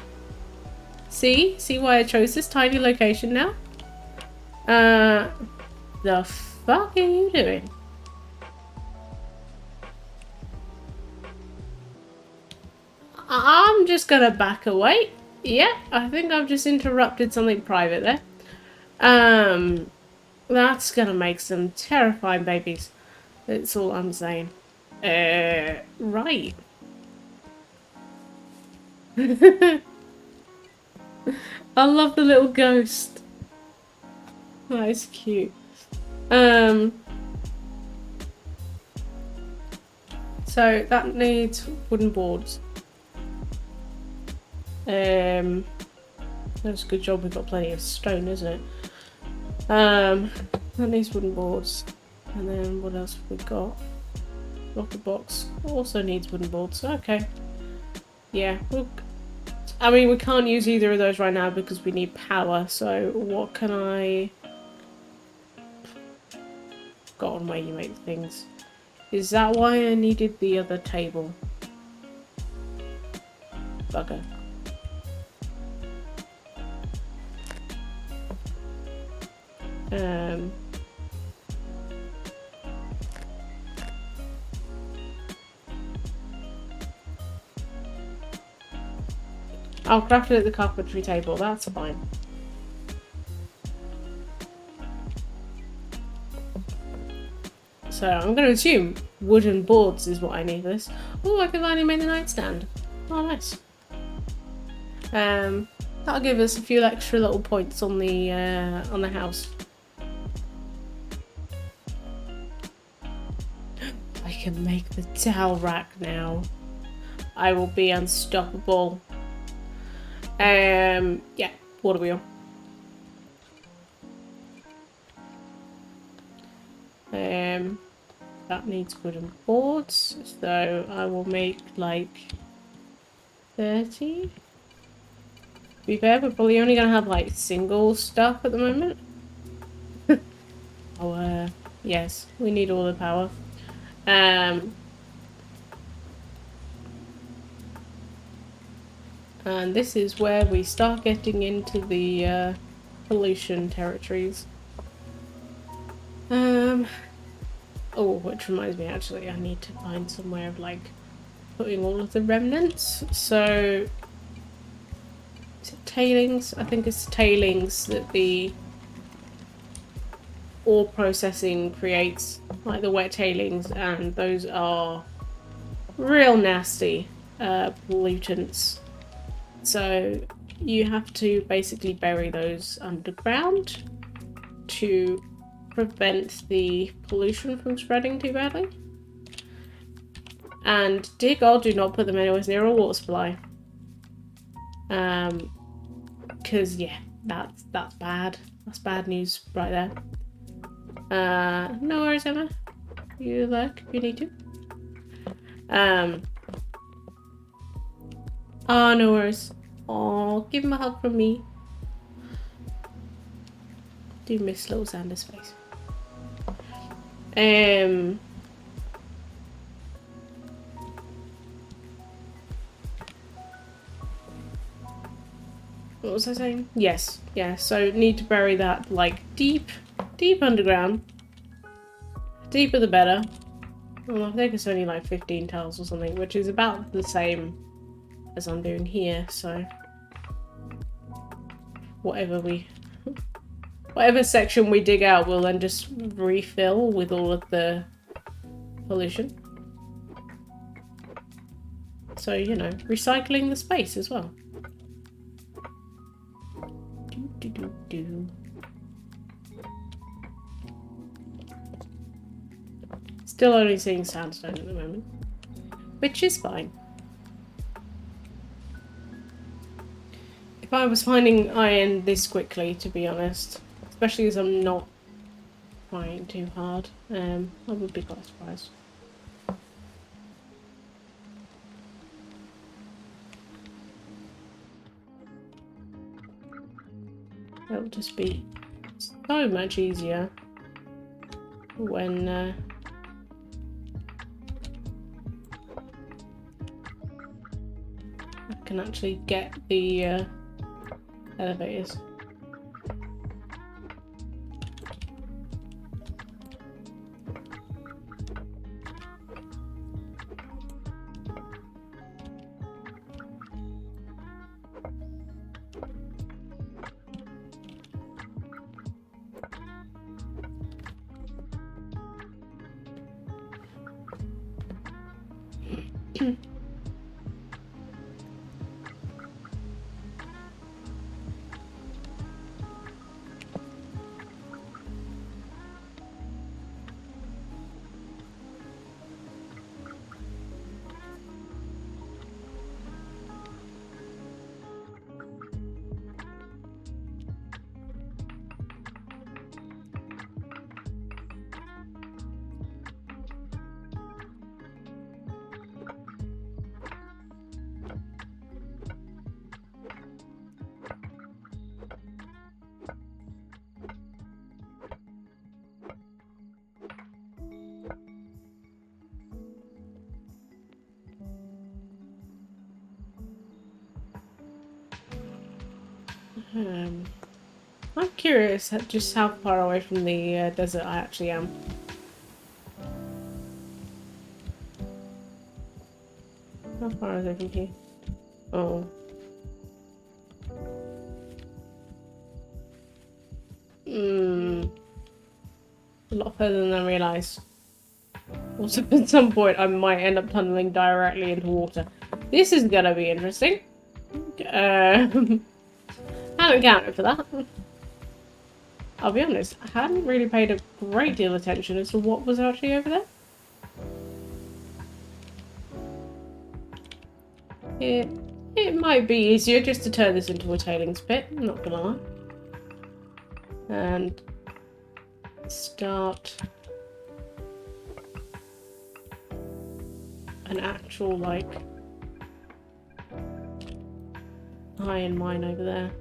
See why I chose this tiny location now? The fuck are you doing? I'm just gonna back away. Yeah, I think I've just interrupted something private there. That's gonna make some terrifying babies. That's all I'm saying. Right. I love the little ghost. That is cute. So that needs wooden boards. That's a good job we've got plenty of stone, isn't it? That needs wooden boards. And then what else have we got? Rocker box also needs wooden boards. Okay. Yeah. I mean, we can't use either of those right now because we need power. So what can I... Forgotten where you make things. Is that why I needed the other table? Bugger. I'll craft it at the carpentry table, that's fine. So I'm going to assume wooden boards is what I need for this. Oh, I can finally make the nightstand. Oh, nice. That'll give us a few extra little points on the house. I can make the towel rack now. I will be unstoppable. Yeah, water wheel. That needs wooden boards, so I will make like 30. To be fair, we're probably only gonna have like single stuff at the moment. Oh, yes, we need all the power. And this is where we start getting into the pollution territories. Oh, which reminds me, actually, I need to find somewhere of like putting all of the remnants. So, is it tailings? I think it's tailings that the ore processing creates, like the wet tailings, and those are real nasty pollutants. So you have to basically bury those underground to prevent the pollution from spreading too badly. And dear God, do not put them anywhere near a water supply. Because yeah, that's bad. That's bad news right there. No worries, Emma. You look, you need to. Oh, no worries. Oh, give him a hug from me. Do miss little Xander's face. What was I saying? Yes, yeah, so need to bury that like deep underground. Deeper the better. Well, I think it's only like 15 tiles or something, which is about the same as I'm doing here, so whatever section we dig out, we'll then just refill with all of the pollution. So, you know, recycling the space as well. Still only seeing sandstone at the moment, which is fine. If I was finding iron this quickly, to be honest, especially as I'm not trying too hard, I would be quite surprised. It'll just be so much easier when I can actually get the elevators. I'm curious just how far away from the desert I actually am. How far is it from here? Oh. A lot further than I realised. Also, at some point, I might end up tunneling directly into water. This is gonna be interesting. I hadn't counted for that. I'll be honest, I hadn't really paid a great deal of attention as to what was actually over there. It might be easier just to turn this into a tailings pit, I'm not gonna lie. And start an actual, like, iron mine over there.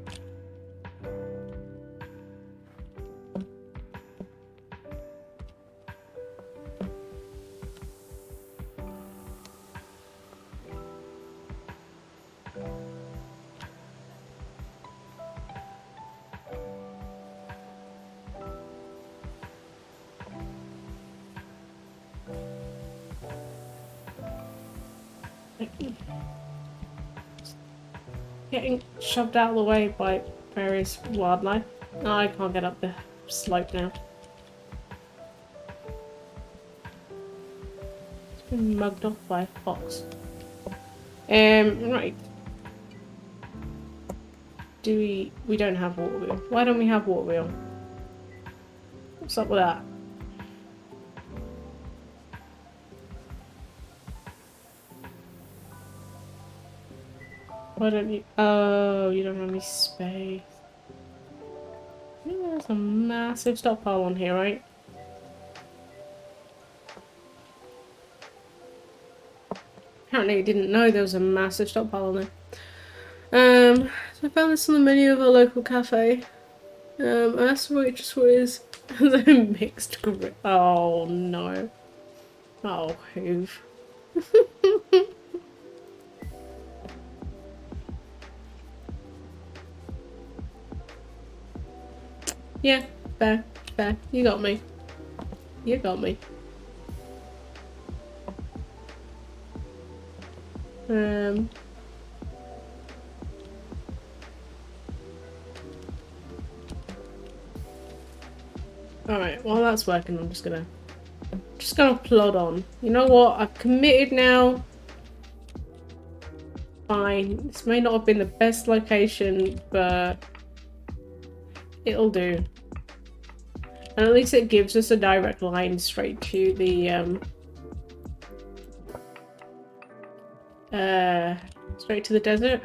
Getting shoved out of the way by various wildlife. Oh, I can't get up the slope now. It's been mugged off by a fox. Right. We don't have water wheel. Why don't we have water wheel? What's up with that? Why don't you? Oh, you don't have any space. There's a massive stockpile on here, right? Apparently, I didn't know there was a massive stockpile on there. So I found this on the menu of a local cafe. I asked the waitress what it is. There's a mixed grip. Oh no. Oh, hoof. Yeah, fair. You got me. You got me. Alright, while that's working, I'm just gonna plod on. You know what? I've committed now. fine. This may not have been the best location, but it'll do. And at least it gives us a direct line straight to the desert,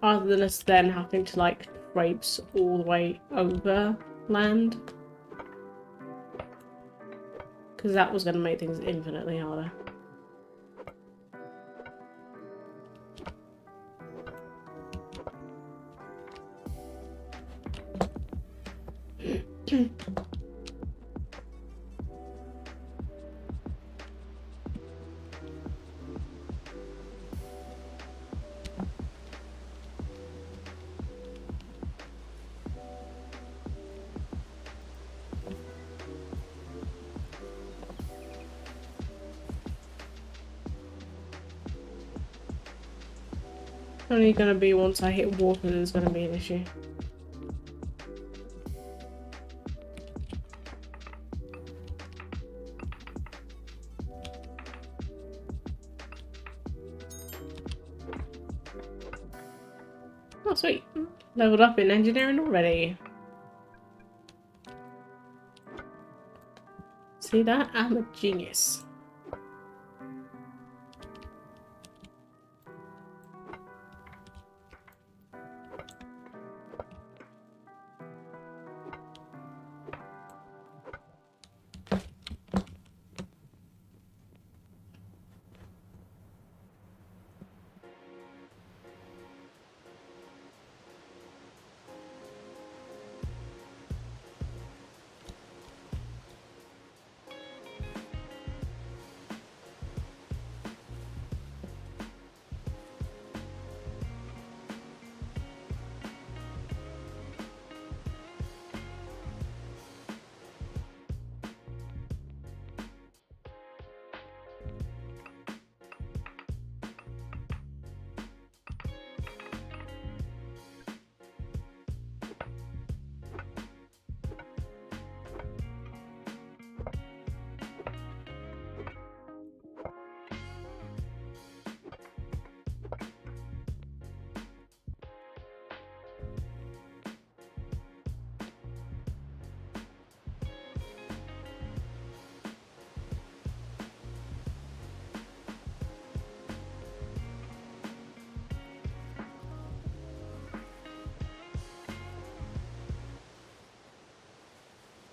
rather than us then having to like traipse all the way over land, because that was going to make things infinitely harder. Only gonna be once I hit water there's gonna be an issue. Oh sweet, leveled up in engineering already. See that? I'm a genius.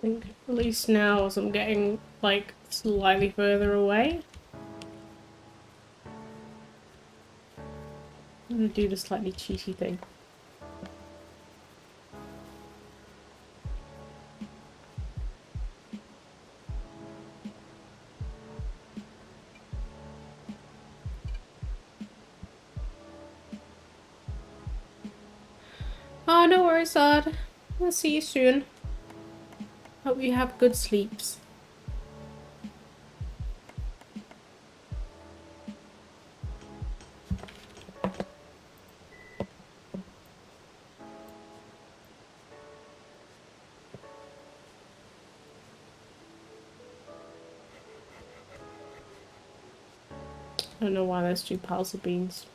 I think at least now as I'm getting like slightly further away, I'm gonna do the slightly cheaty thing. Oh, no worries, Zod. I'll see you soon. Hope you have good sleeps. I don't know why there's two piles of beans.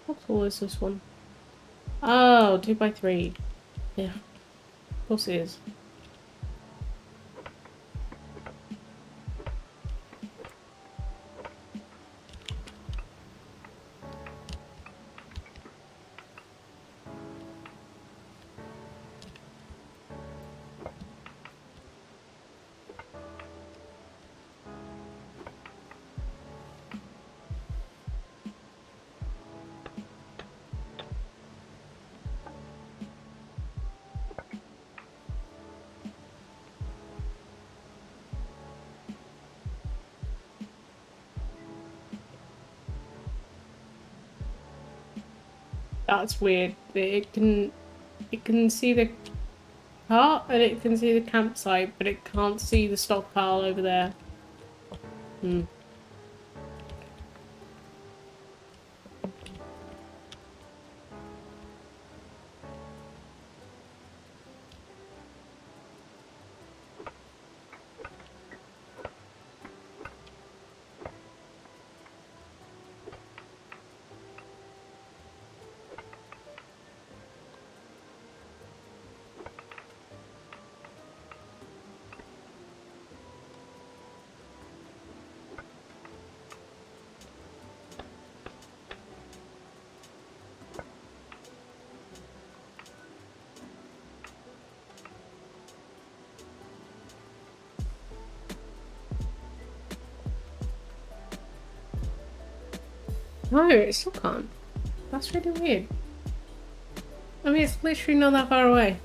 How tall is this one? Oh, 2x3. Yeah, of course it is. That's weird. It can see the cart and it can see the campsite, but it can't see the stockpile over there. Hmm. No, it still can't. That's really weird. I mean, it's literally not that far away.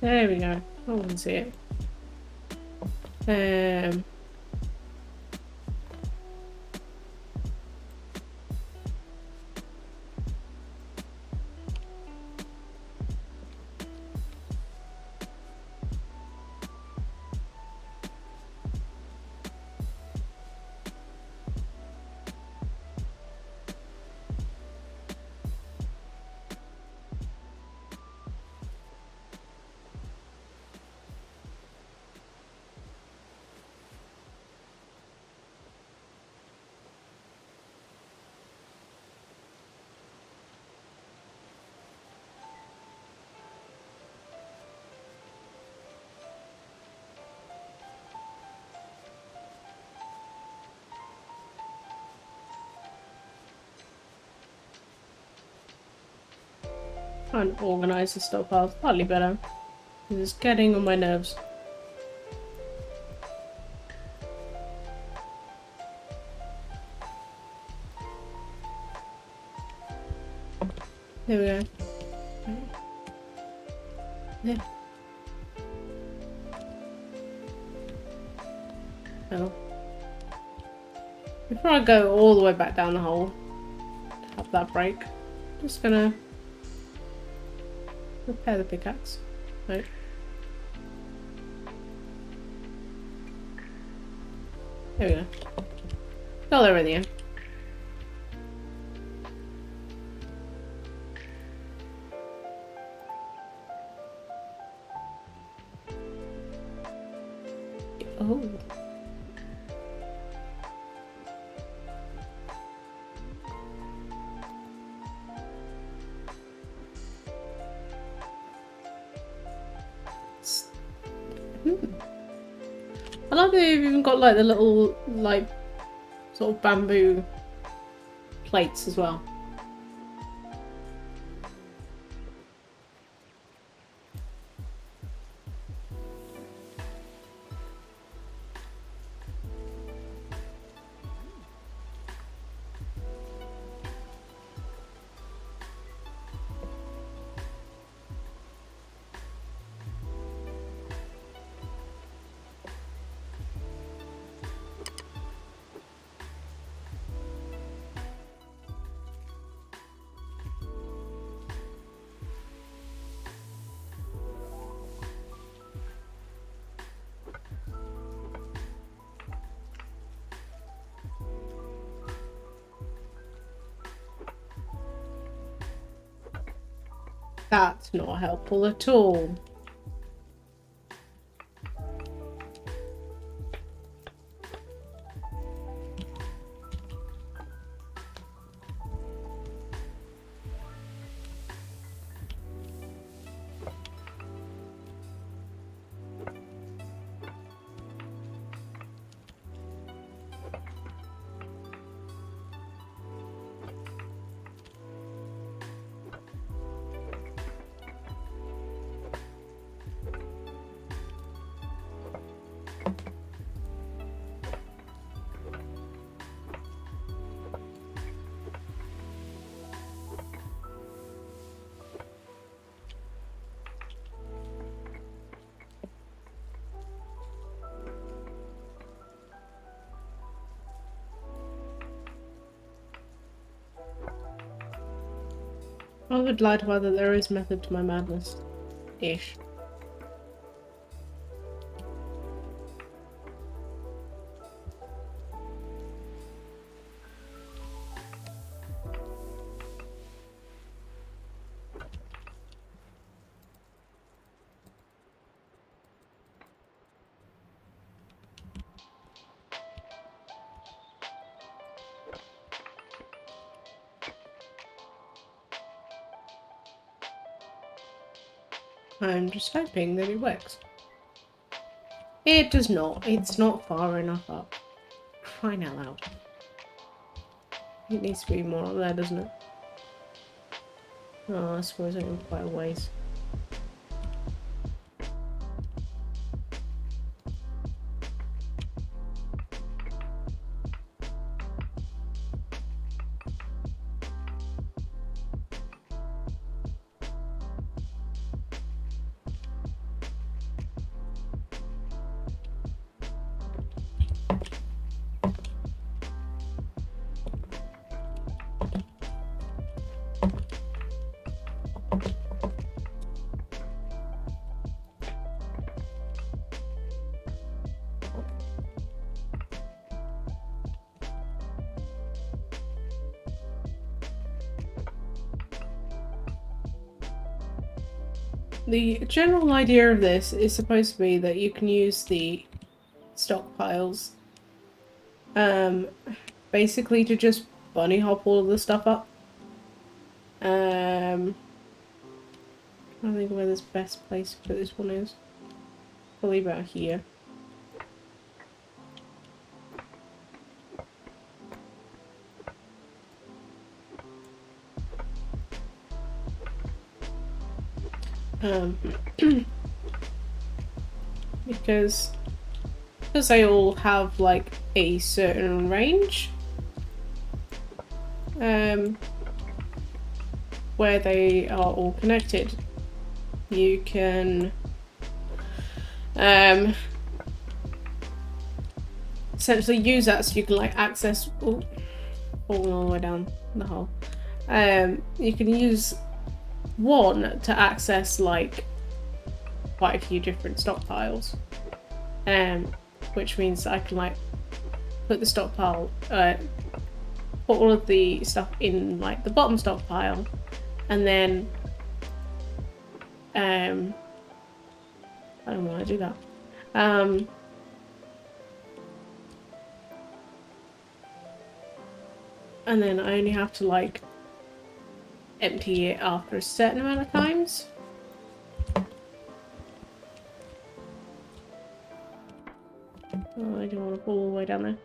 There we go. I can see it. Trying to organise the stockpile slightly better. It's getting on my nerves. There we go. Yeah. Oh. Before I go all the way back down the hole, have that break, just gonna repair the pickaxe. Right. There we go. Got there in the end. Oh. I love that they've even got like the little like sort of bamboo plates as well. That's not helpful at all. I would lie to her that there is method to my madness. Ish. I'm just hoping that it works. It does not. It's not far enough up. Crying out loud. It needs to be more up there, doesn't it? Oh, I suppose I'm quite a ways. The general idea of this is supposed to be that you can use the stockpiles basically to just bunny hop all of the stuff up. I think where this best place to put this one is. Probably about here. Because they all have like a certain range where they are all connected. You can essentially use that so you can like access all the way down the hole. You can use one to access like quite a few different stockpiles, which means I can like put the stockpile, put all of the stuff in like the bottom stockpile, and then I don't want to do that. And then I only have to like empty it after a certain amount of times. Oh, I don't want to pull all the way down there.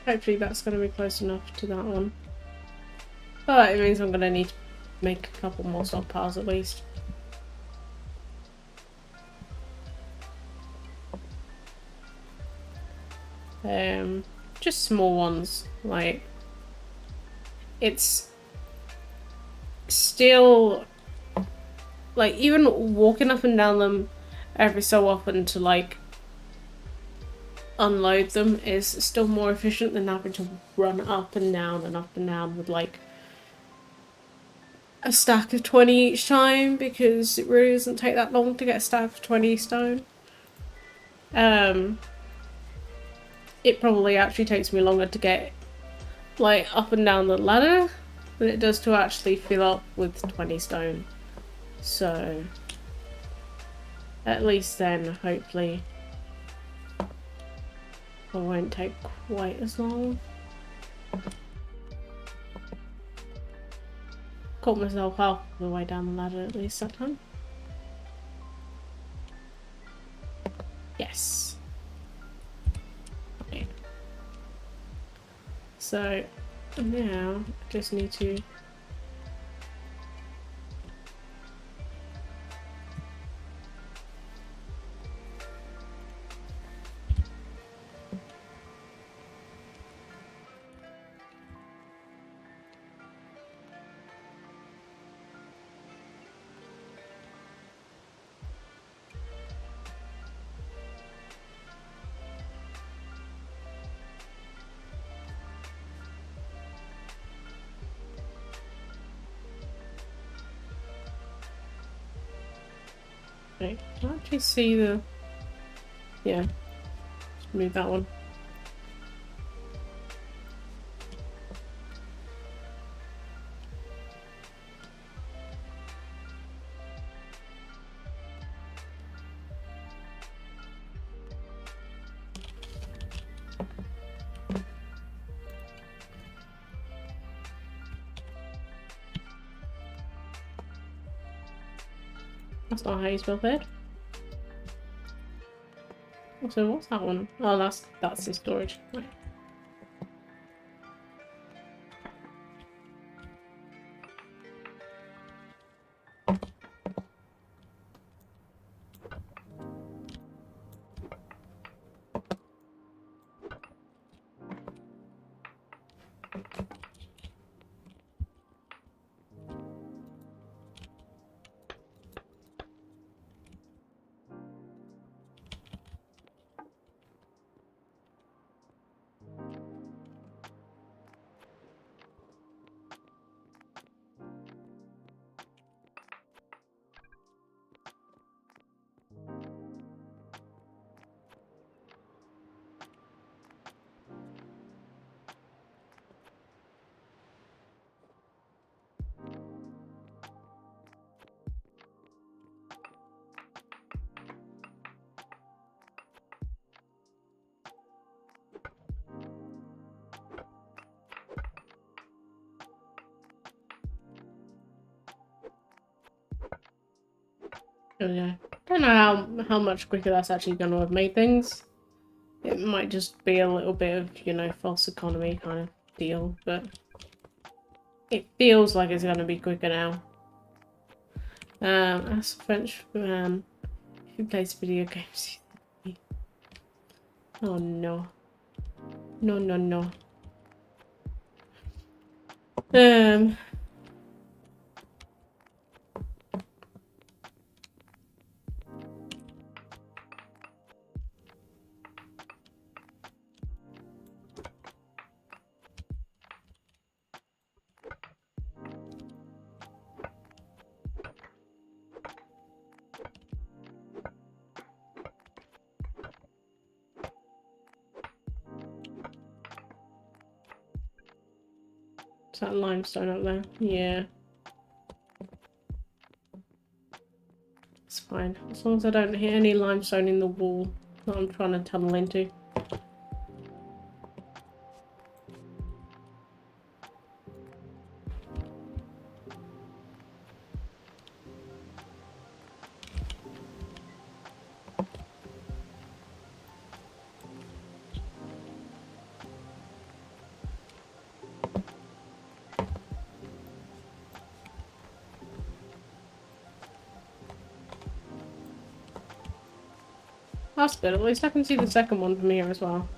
Hopefully that's going to be close enough to that one. But it means I'm going to need to make a couple more stockpiles at least. Just small ones, like it's still like even walking up and down them every so often to like unload them is still more efficient than having to run up and down with like a stack of 20 each time, because it really doesn't take that long to get a stack of 20 stone. It probably actually takes me longer to get like up and down the ladder than it does to actually fill up with 20 stone. So at least then hopefully it won't take quite as long. Caught myself half the way down the ladder at least that time. Yes. Okay. So now I just need to okay. I can't actually see the yeah. Just move that one. That's not how you spell bed. So what's that one? Oh, that's the storage. Right. Oh yeah. Don't know how much quicker that's actually going to have made things. It might just be a little bit of, you know, false economy kind of deal, but it feels like it's going to be quicker now. As a French man who plays video games. Oh no. No, no, no. Is that limestone up there? Yeah. It's fine. As long as I don't hit any limestone in the wall that I'm trying to tunnel into. That's good. At least I can see the second one from here as well.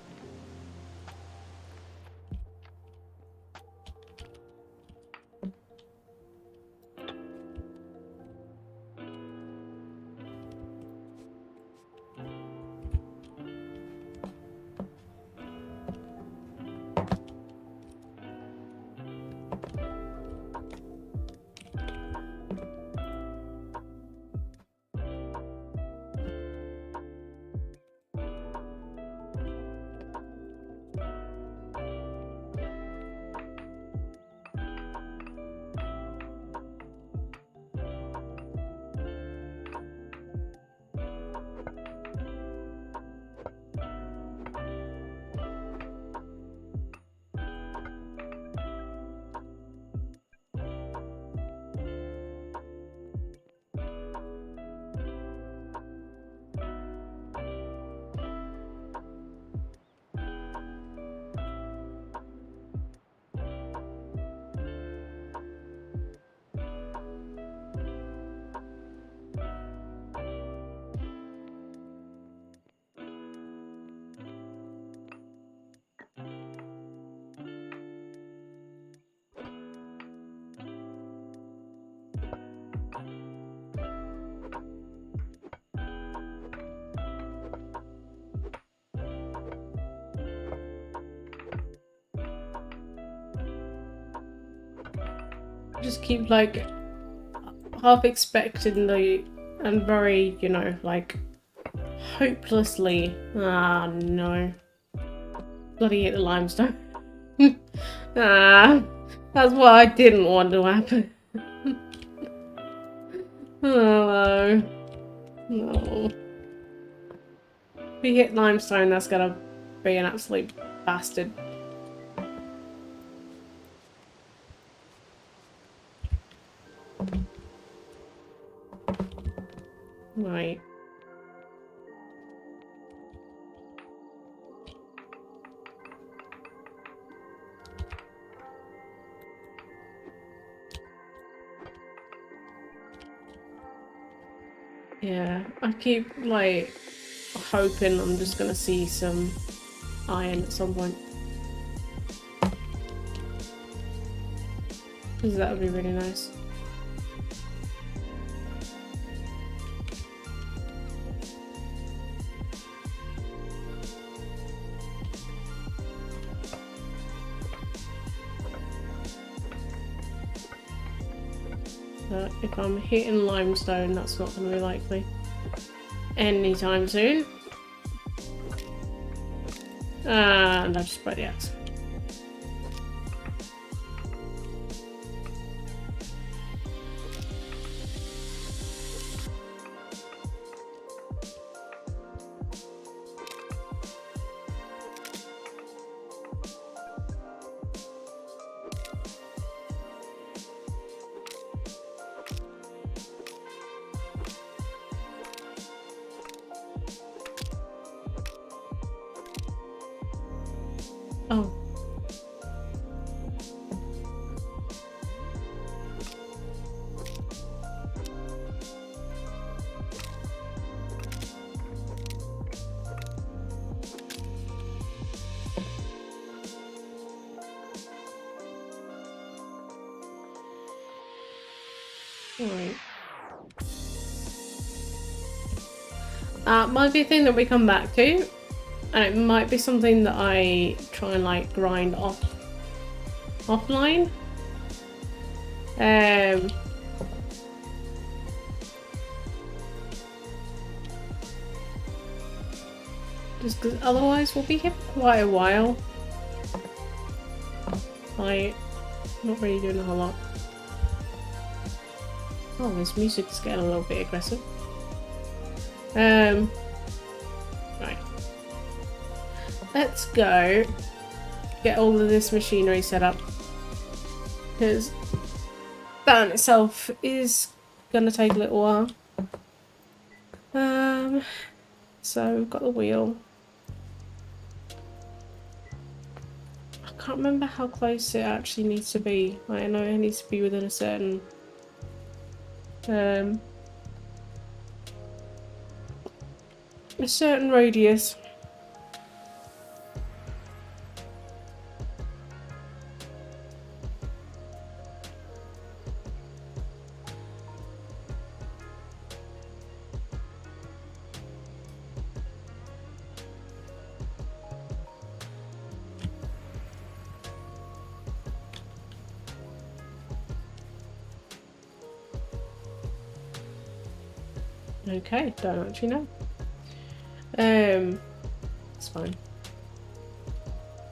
Just keep like half expectantly and very, you know, like hopelessly. Ah, no. Bloody hate the limestone. Ah, that's what I didn't want to happen. Oh no. If we hit limestone, that's gonna be an absolute bastard. Right. Yeah, I keep like hoping I'm just gonna see some iron at some point. Because that would be really nice. But if I'm hitting limestone, that's not going to be likely anytime soon. And I've just broke the axe. Oh. Alright. Might be a thing that we come back to. And it might be something that I try and like grind offline. Just because otherwise we'll be here for quite a while. Like, not really doing a whole lot. Oh, this music's getting a little bit aggressive. Right. Let's go get all of this machinery set up. Because that in itself is gonna take a little while. So we've got the wheel. I can't remember how close it actually needs to be. I know it needs to be within a certain radius. Okay, don't actually know. It's fine.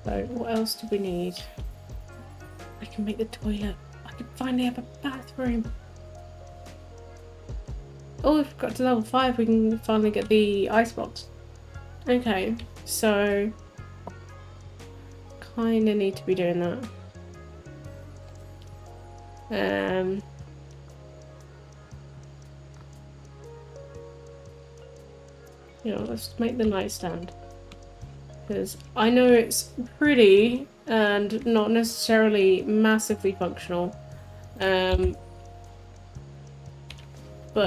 So, what else do we need? I can make the toilet. I can finally have a bathroom. Oh, if we got to level 5, we can finally get the icebox. Okay, so kinda need to be doing that. You know, let's make the nightstand. Because I know it's pretty and not necessarily massively functional. But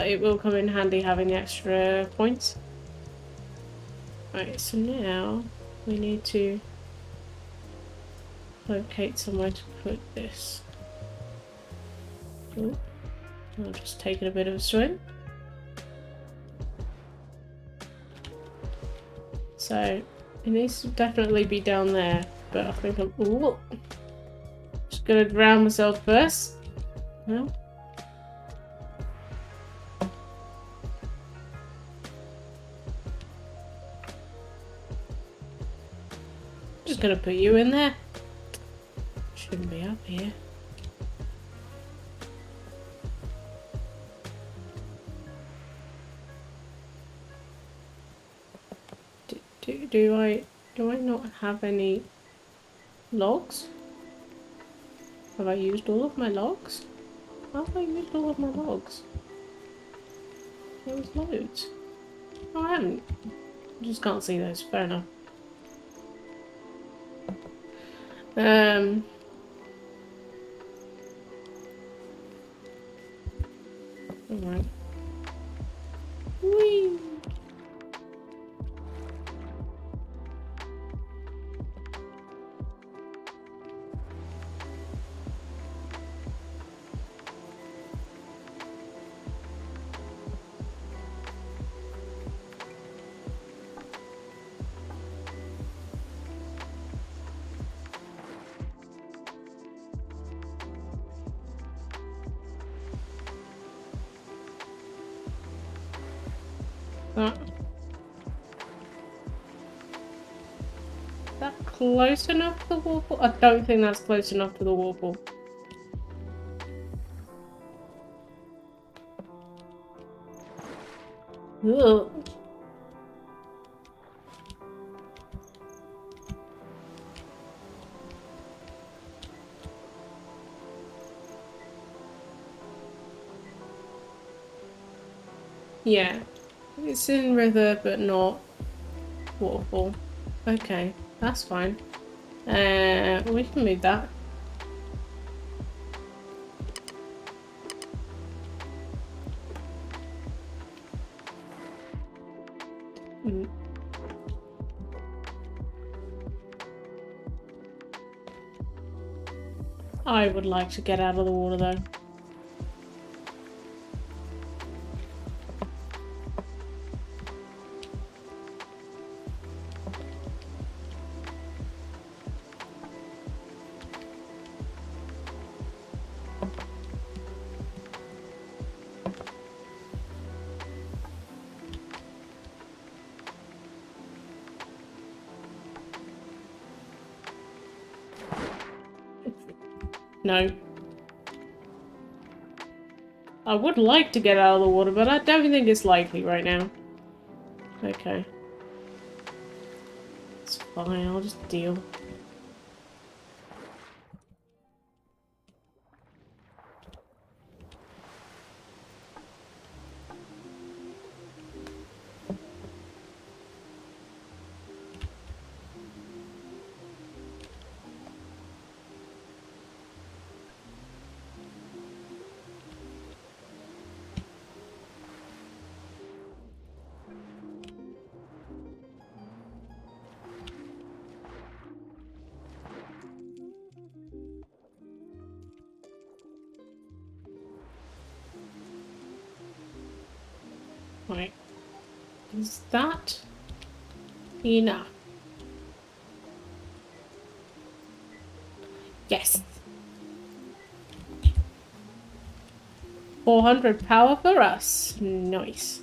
it will come in handy having the extra points. Right, so now we need to locate somewhere to put this. Oh, I'll just take it a bit of a swing. So it needs to definitely be down there, but I think I'm just gonna drown myself first. Well, just gonna put you in there. Shouldn't be up here. Do I not have any logs? Have I used all of my logs? Have I used all of my logs? There was loads. Oh, I haven't. Just can't see those. Fair enough. Alright. Whee! That close enough to the waterfall? I don't think that's close enough to the waterfall. Ugh. Yeah, it's in river but not waterfall. Okay, that's fine. We can move that. I would like to get out of the water though. No. I would like to get out of the water, but I don't think it's likely right now. Okay. It's fine, I'll just deal. Right. Is that enough? Yes. 400 power for us. Nice.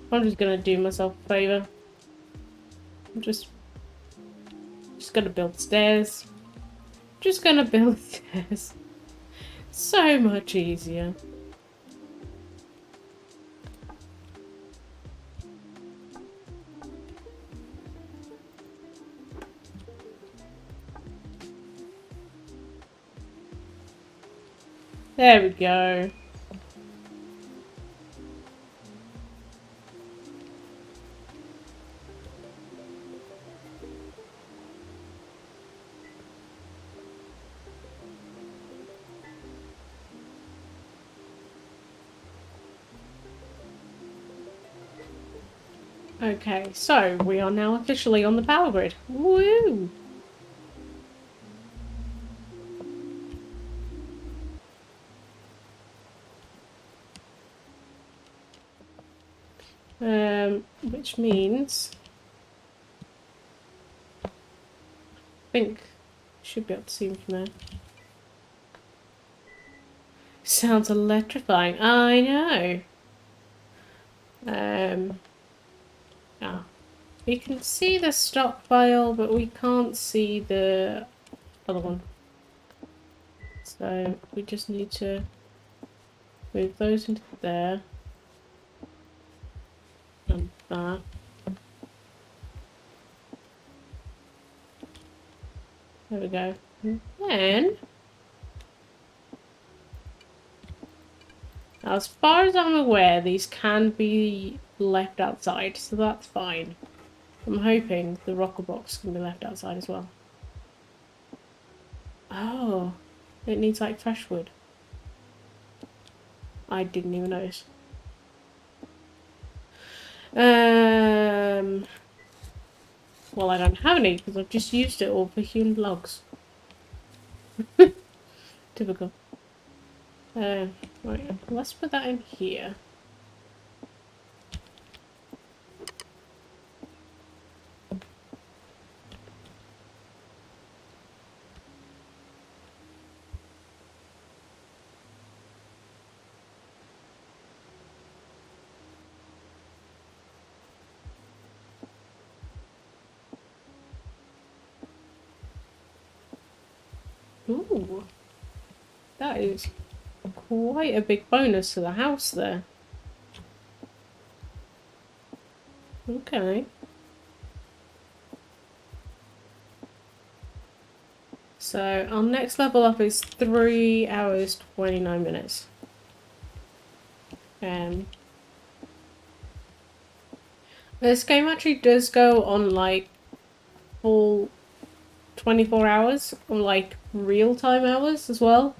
I'm just gonna do myself a favor. I'm just gonna build stairs. Just gonna build stairs. So much easier. There we go. Okay, so we are now officially on the power grid. Woo! Which means I think should be able to see him from there. Sounds electrifying. I know. Ah, we can see the stockpile, but we can't see the other one. So we just need to move those into there. And that. There we go. And then, as far as I'm aware, these can be left outside, so that's fine. I'm hoping the rocker box can be left outside as well. Oh, it needs like fresh wood. I didn't even notice. Well, I don't have any because I've just used it all for hewn logs. Typical. Right, let's put that in here. Ooh, that is quite a big bonus to the house there. Okay. So our next level up is 3 hours 29 minutes. This game actually does go on like full 24 hours, or like real-time hours as well.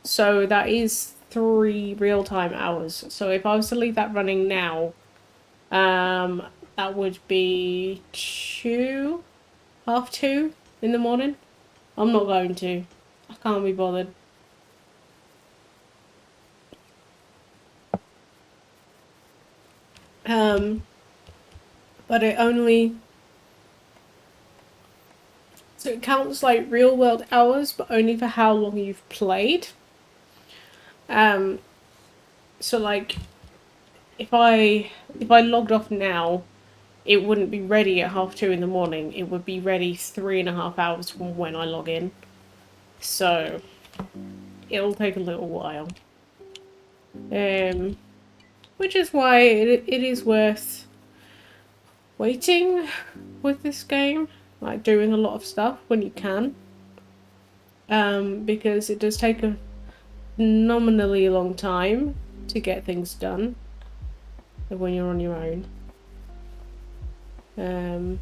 So that is 3 real-time hours. So if I was to leave that running now, that would be 2:30 in the morning. I'm not going to. I can't be bothered. But it only... So it counts like real world hours, but only for how long you've played. So like, if I logged off now, it wouldn't be ready at 2:30 in the morning. It would be ready 3.5 hours from when I log in. So it'll take a little while. Which is why it is worth waiting with this game, like doing a lot of stuff when you can. Because it does take a nominally long time to get things done when you're on your own. I'm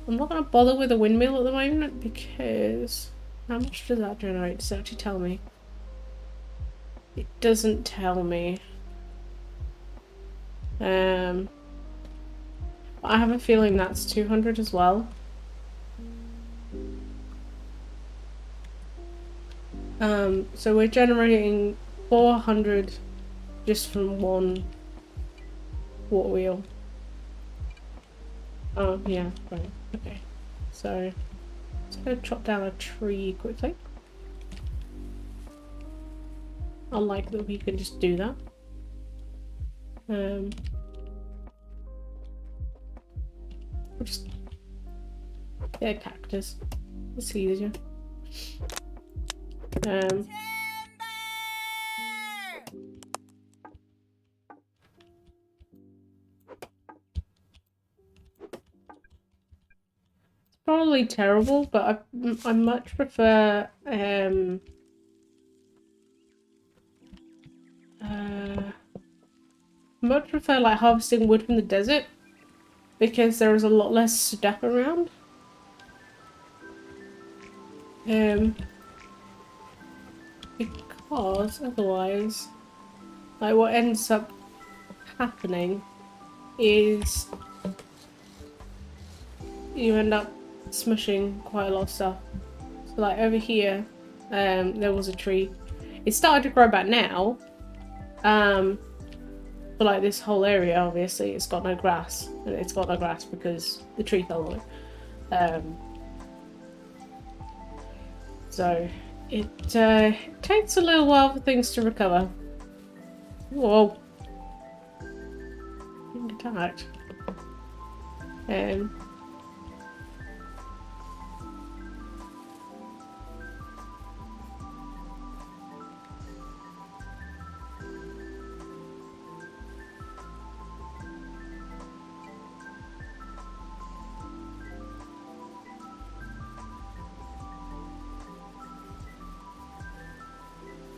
not going to bother with a windmill at the moment because how much does that generate? Does it actually tell me? It doesn't tell me. I have a feeling that's 200 as well. So we're generating 400 just from one water wheel. Oh, yeah, right, okay. So, let's go chop down a tree quickly. I like that we can just do that. We'll just get a cactus. It's easier. Probably terrible, but I much prefer like harvesting wood from the desert because there is a lot less stuff around. Because otherwise, like what ends up happening is you end up smushing quite a lot of stuff. So like over here, there was a tree. It started to grow back now, But like this whole area, obviously, it's got no grass, and it's got no grass because the tree fell away. So it takes a little while for things to recover. Whoa. Being attacked.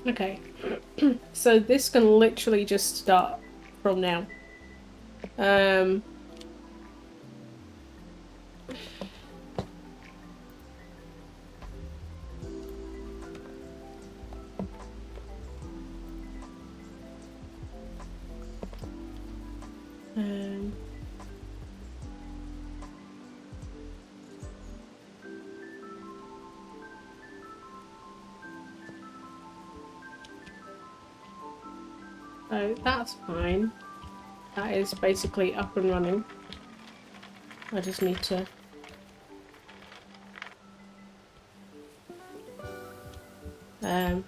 Okay. So this can literally just start from now. So that's fine. That is basically up and running. I just need to... Oh,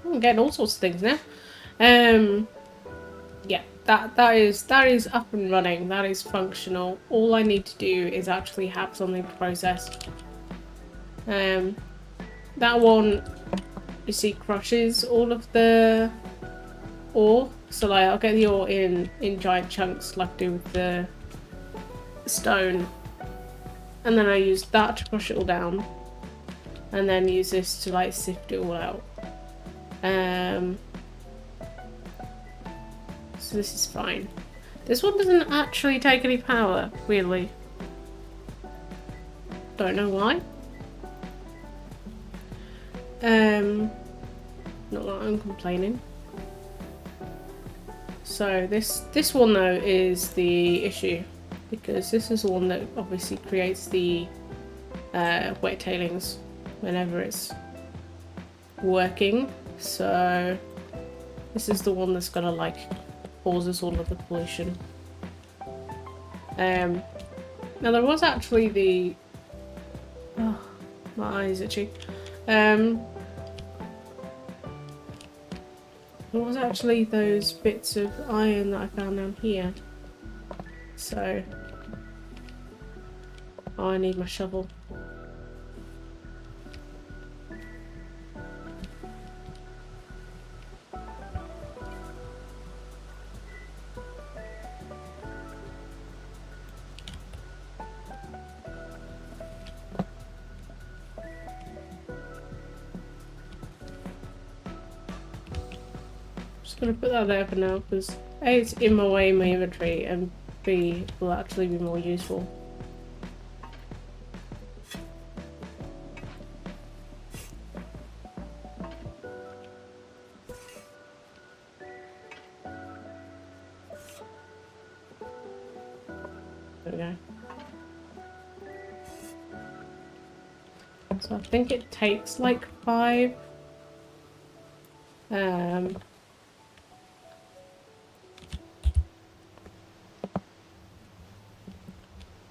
I'm getting all sorts of things now. Yeah, that is up and running. That is functional. All I need to do is actually have something to process. That one, you see, crushes all of the ore. So like, I'll get the ore in giant chunks, like I do with the stone, and then I use that to crush it all down, and then use this to like sift it all out. So this is fine. This one doesn't actually take any power, weirdly. Don't know why. Not that I'm complaining. So this one though is the issue, because this is the one that obviously creates the wet tailings whenever it's working. So this is the one that's gonna like causes all of the pollution. Now there was actually the... Oh, my eyes itchy. There was actually those bits of iron that I found down here. So... Oh, I need my shovel. Just gonna put that there for now because A, it's in my way in my inventory, and B, will actually be more useful. There we go. So I think it takes like 5.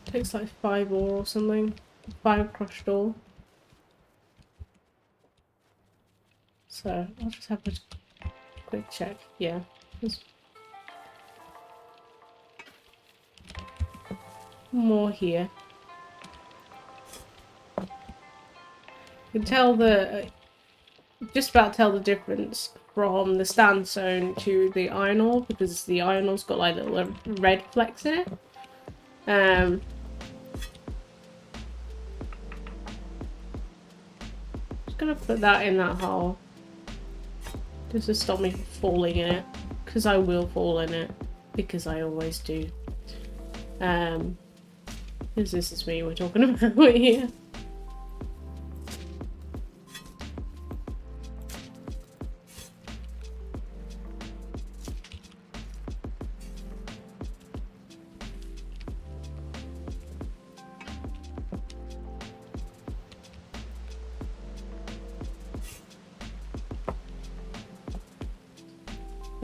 Takes like 5 ore or something. 5 crushed ore. So I'll just have a quick check. Yeah. There's more here. You can tell just about tell the difference from the sandstone to the iron ore, because the iron ore's got like little red flecks in it. Just gonna put that in that hole just to stop me from falling in it, because I will fall in it, because I always do. Because this is me we're talking about here.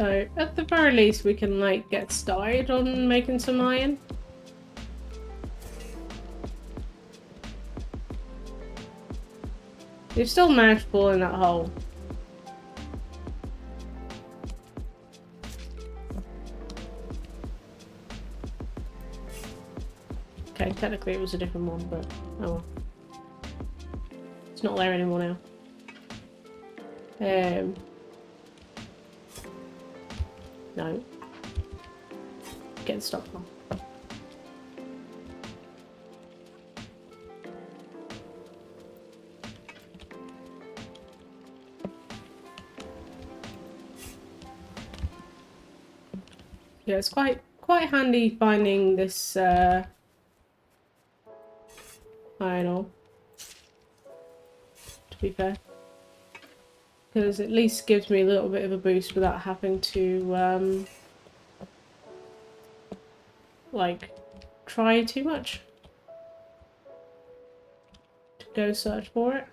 So, at the very least, we can, like, get started on making some iron. You've still managed to fall in that hole. Okay, technically it was a different one, but oh well. It's not there anymore now. No. Get stuck on. Yeah, it's quite handy finding this iron ore, to be fair. Because at least gives me a little bit of a boost without having to like try too much to go search for it.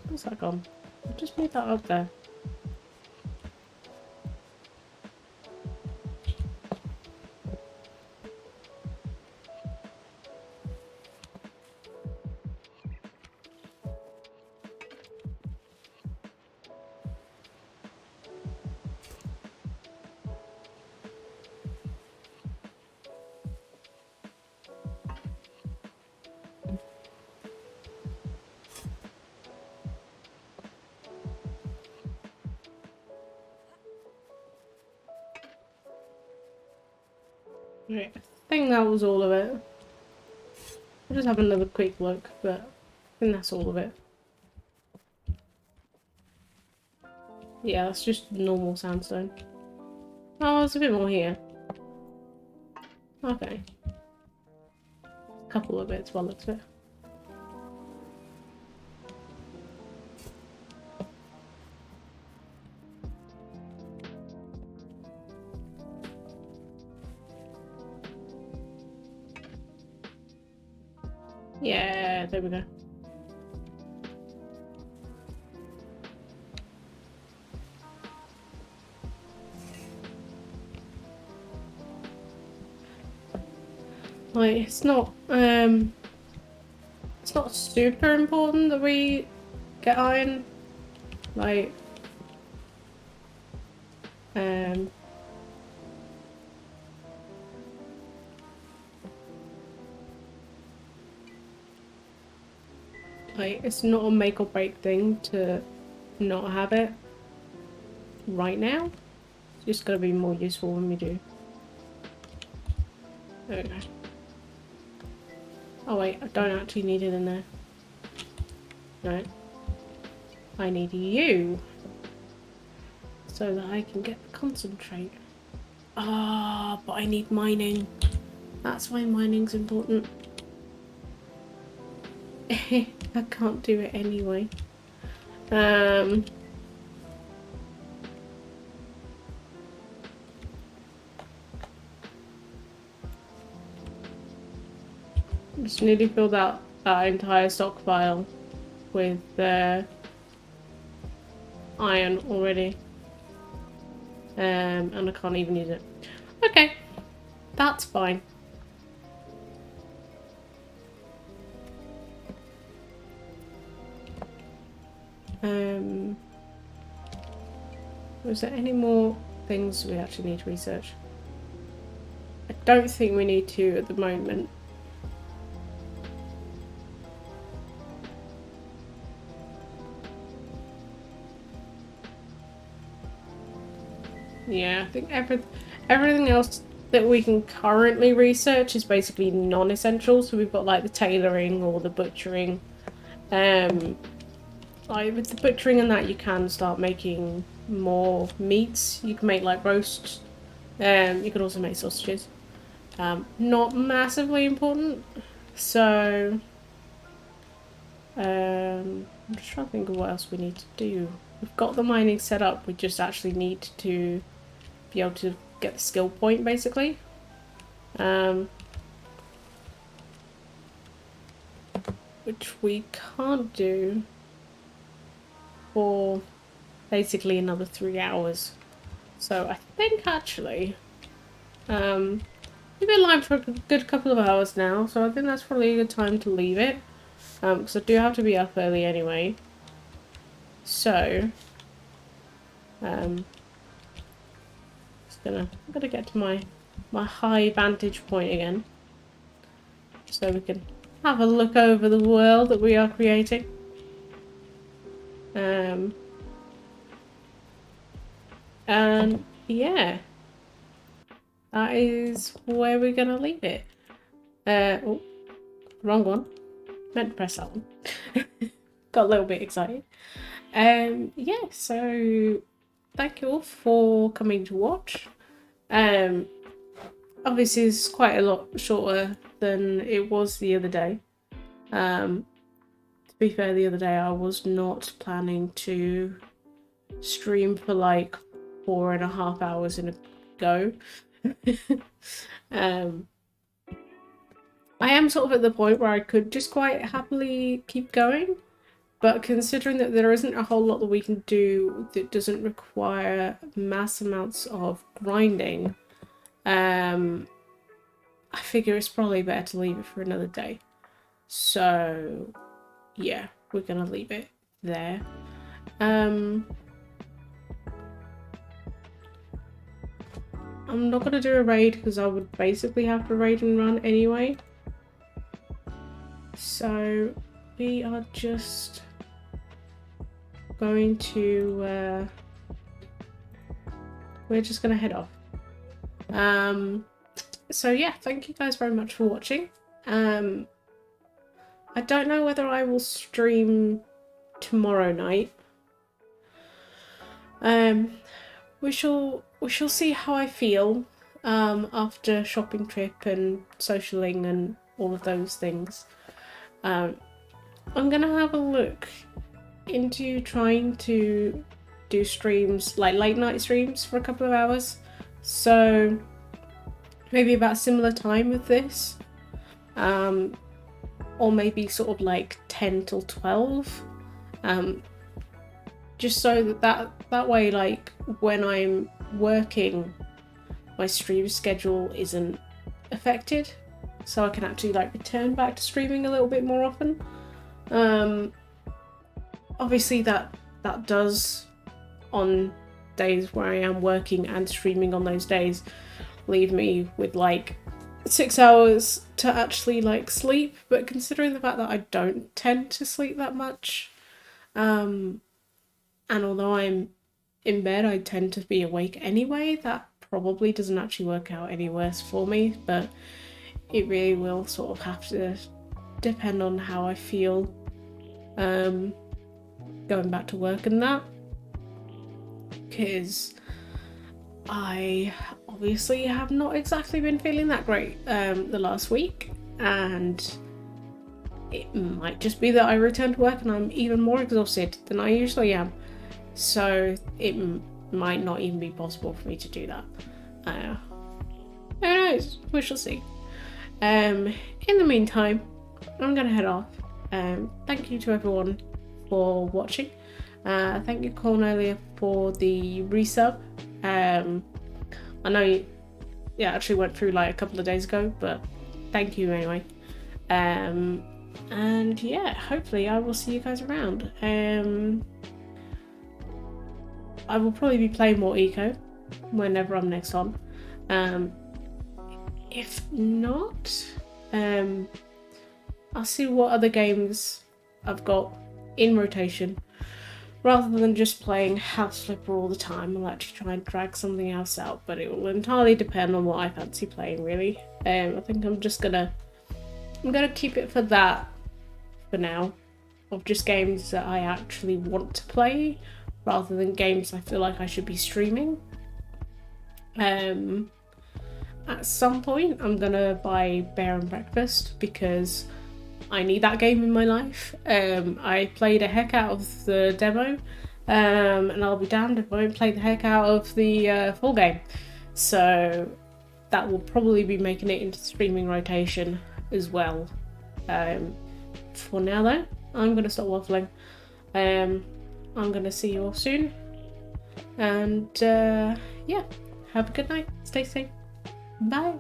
Where's that gone? I just made that up there. Right, I think that was all of it. I'll just have another quick look, but I think that's all of it. Yeah, that's just normal sandstone. Oh, there's a bit more here. Okay. A couple of bits, well, looks of it. Yeah, there we go. Like, it's not super important that we get iron. Like, it's not a make or break thing to not have it right now. It's just gonna be more useful when we do. There we go. Oh wait, I don't actually need it in there. No. I need you. So that I can get the concentrate. Ah, but I need mining. That's why mining's important. I can't do it anyway. Just nearly filled out that entire stockpile with iron already. And I can't even use it. Okay, that's fine. Was there any more things we actually need to research? I don't think we need to at the moment. Yeah, I think everything else that we can currently research is basically non-essential. So we've got like the tailoring or the butchering. Like with the butchering and that, you can start making more meats. You can make like roasts. You can also make sausages. Not massively important. So I'm just trying to think of what else we need to do. We've got the mining set up. We just actually need to be able to get the skill point, basically. Which we can't do for basically another 3 hours. So I think actually, we've been live for a good couple of hours now, so I think that's probably a good time to leave it. Because I do have to be up early anyway. So, I'm gonna get to my high vantage point again, so we can have a look over the world that we are creating. And yeah, that is where we're gonna leave it. Oh, wrong one. Meant to press that one. Got a little bit excited. Yeah, so thank you all for coming to watch. Obviously it's quite a lot shorter than it was the other day. To be fair, the other day I was not planning to stream for like 4.5 hours in a go. I am sort of at the point where I could just quite happily keep going, but considering that there isn't a whole lot that we can do that doesn't require mass amounts of grinding, I figure it's probably better to leave it for another day. So yeah, we're gonna leave it there. I'm not gonna do a raid because I would basically have to raid and run anyway. So we are just going to we're just gonna head off. So yeah, thank you guys very much for watching. I don't know whether I will stream tomorrow night. We shall see how I feel after shopping trip and socialing and all of those things. I'm gonna have a look into trying to do streams, like late night streams for a couple of hours. So maybe about similar time with this. Or maybe sort of like 10 till 12. Just so that way, like when I'm working, my stream schedule isn't affected, so I can actually like return back to streaming a little bit more often. Obviously that does, on days where I am working and streaming on those days, leave me with like 6 hours to actually like sleep, but considering the fact that I don't tend to sleep that much, and although I'm in bed I tend to be awake anyway, that probably doesn't actually work out any worse for me, but it really will sort of have to depend on how I feel going back to work and that, because I obviously have not exactly been feeling that great the last week, and it might just be that I return to work and I'm even more exhausted than I usually am, so it might not even be possible for me to do that. Who knows? We shall see. In the meantime, I'm gonna head off. Thank you to everyone for watching. Thank you, Cornelia, for the resub. I know it actually went through like a couple of days ago, but thank you anyway. And yeah, hopefully I will see you guys around. I will probably be playing more Eco whenever I'm next on. If not, I'll see what other games I've got in rotation. Rather than just playing House Flipper all the time, I'll actually try and drag something else out, but it will entirely depend on what I fancy playing, really. I think I'm gonna keep it for that for now, of just games that I actually want to play, rather than games I feel like I should be streaming. At some point, I'm gonna buy Bear and Breakfast, because I need that game in my life. I played a heck out of the demo, and I'll be damned if I don't play the heck out of the full game. So that will probably be making it into streaming rotation as well. For now though, I'm going to stop waffling. I'm going to see you all soon. And yeah, have a good night. Stay safe. Bye.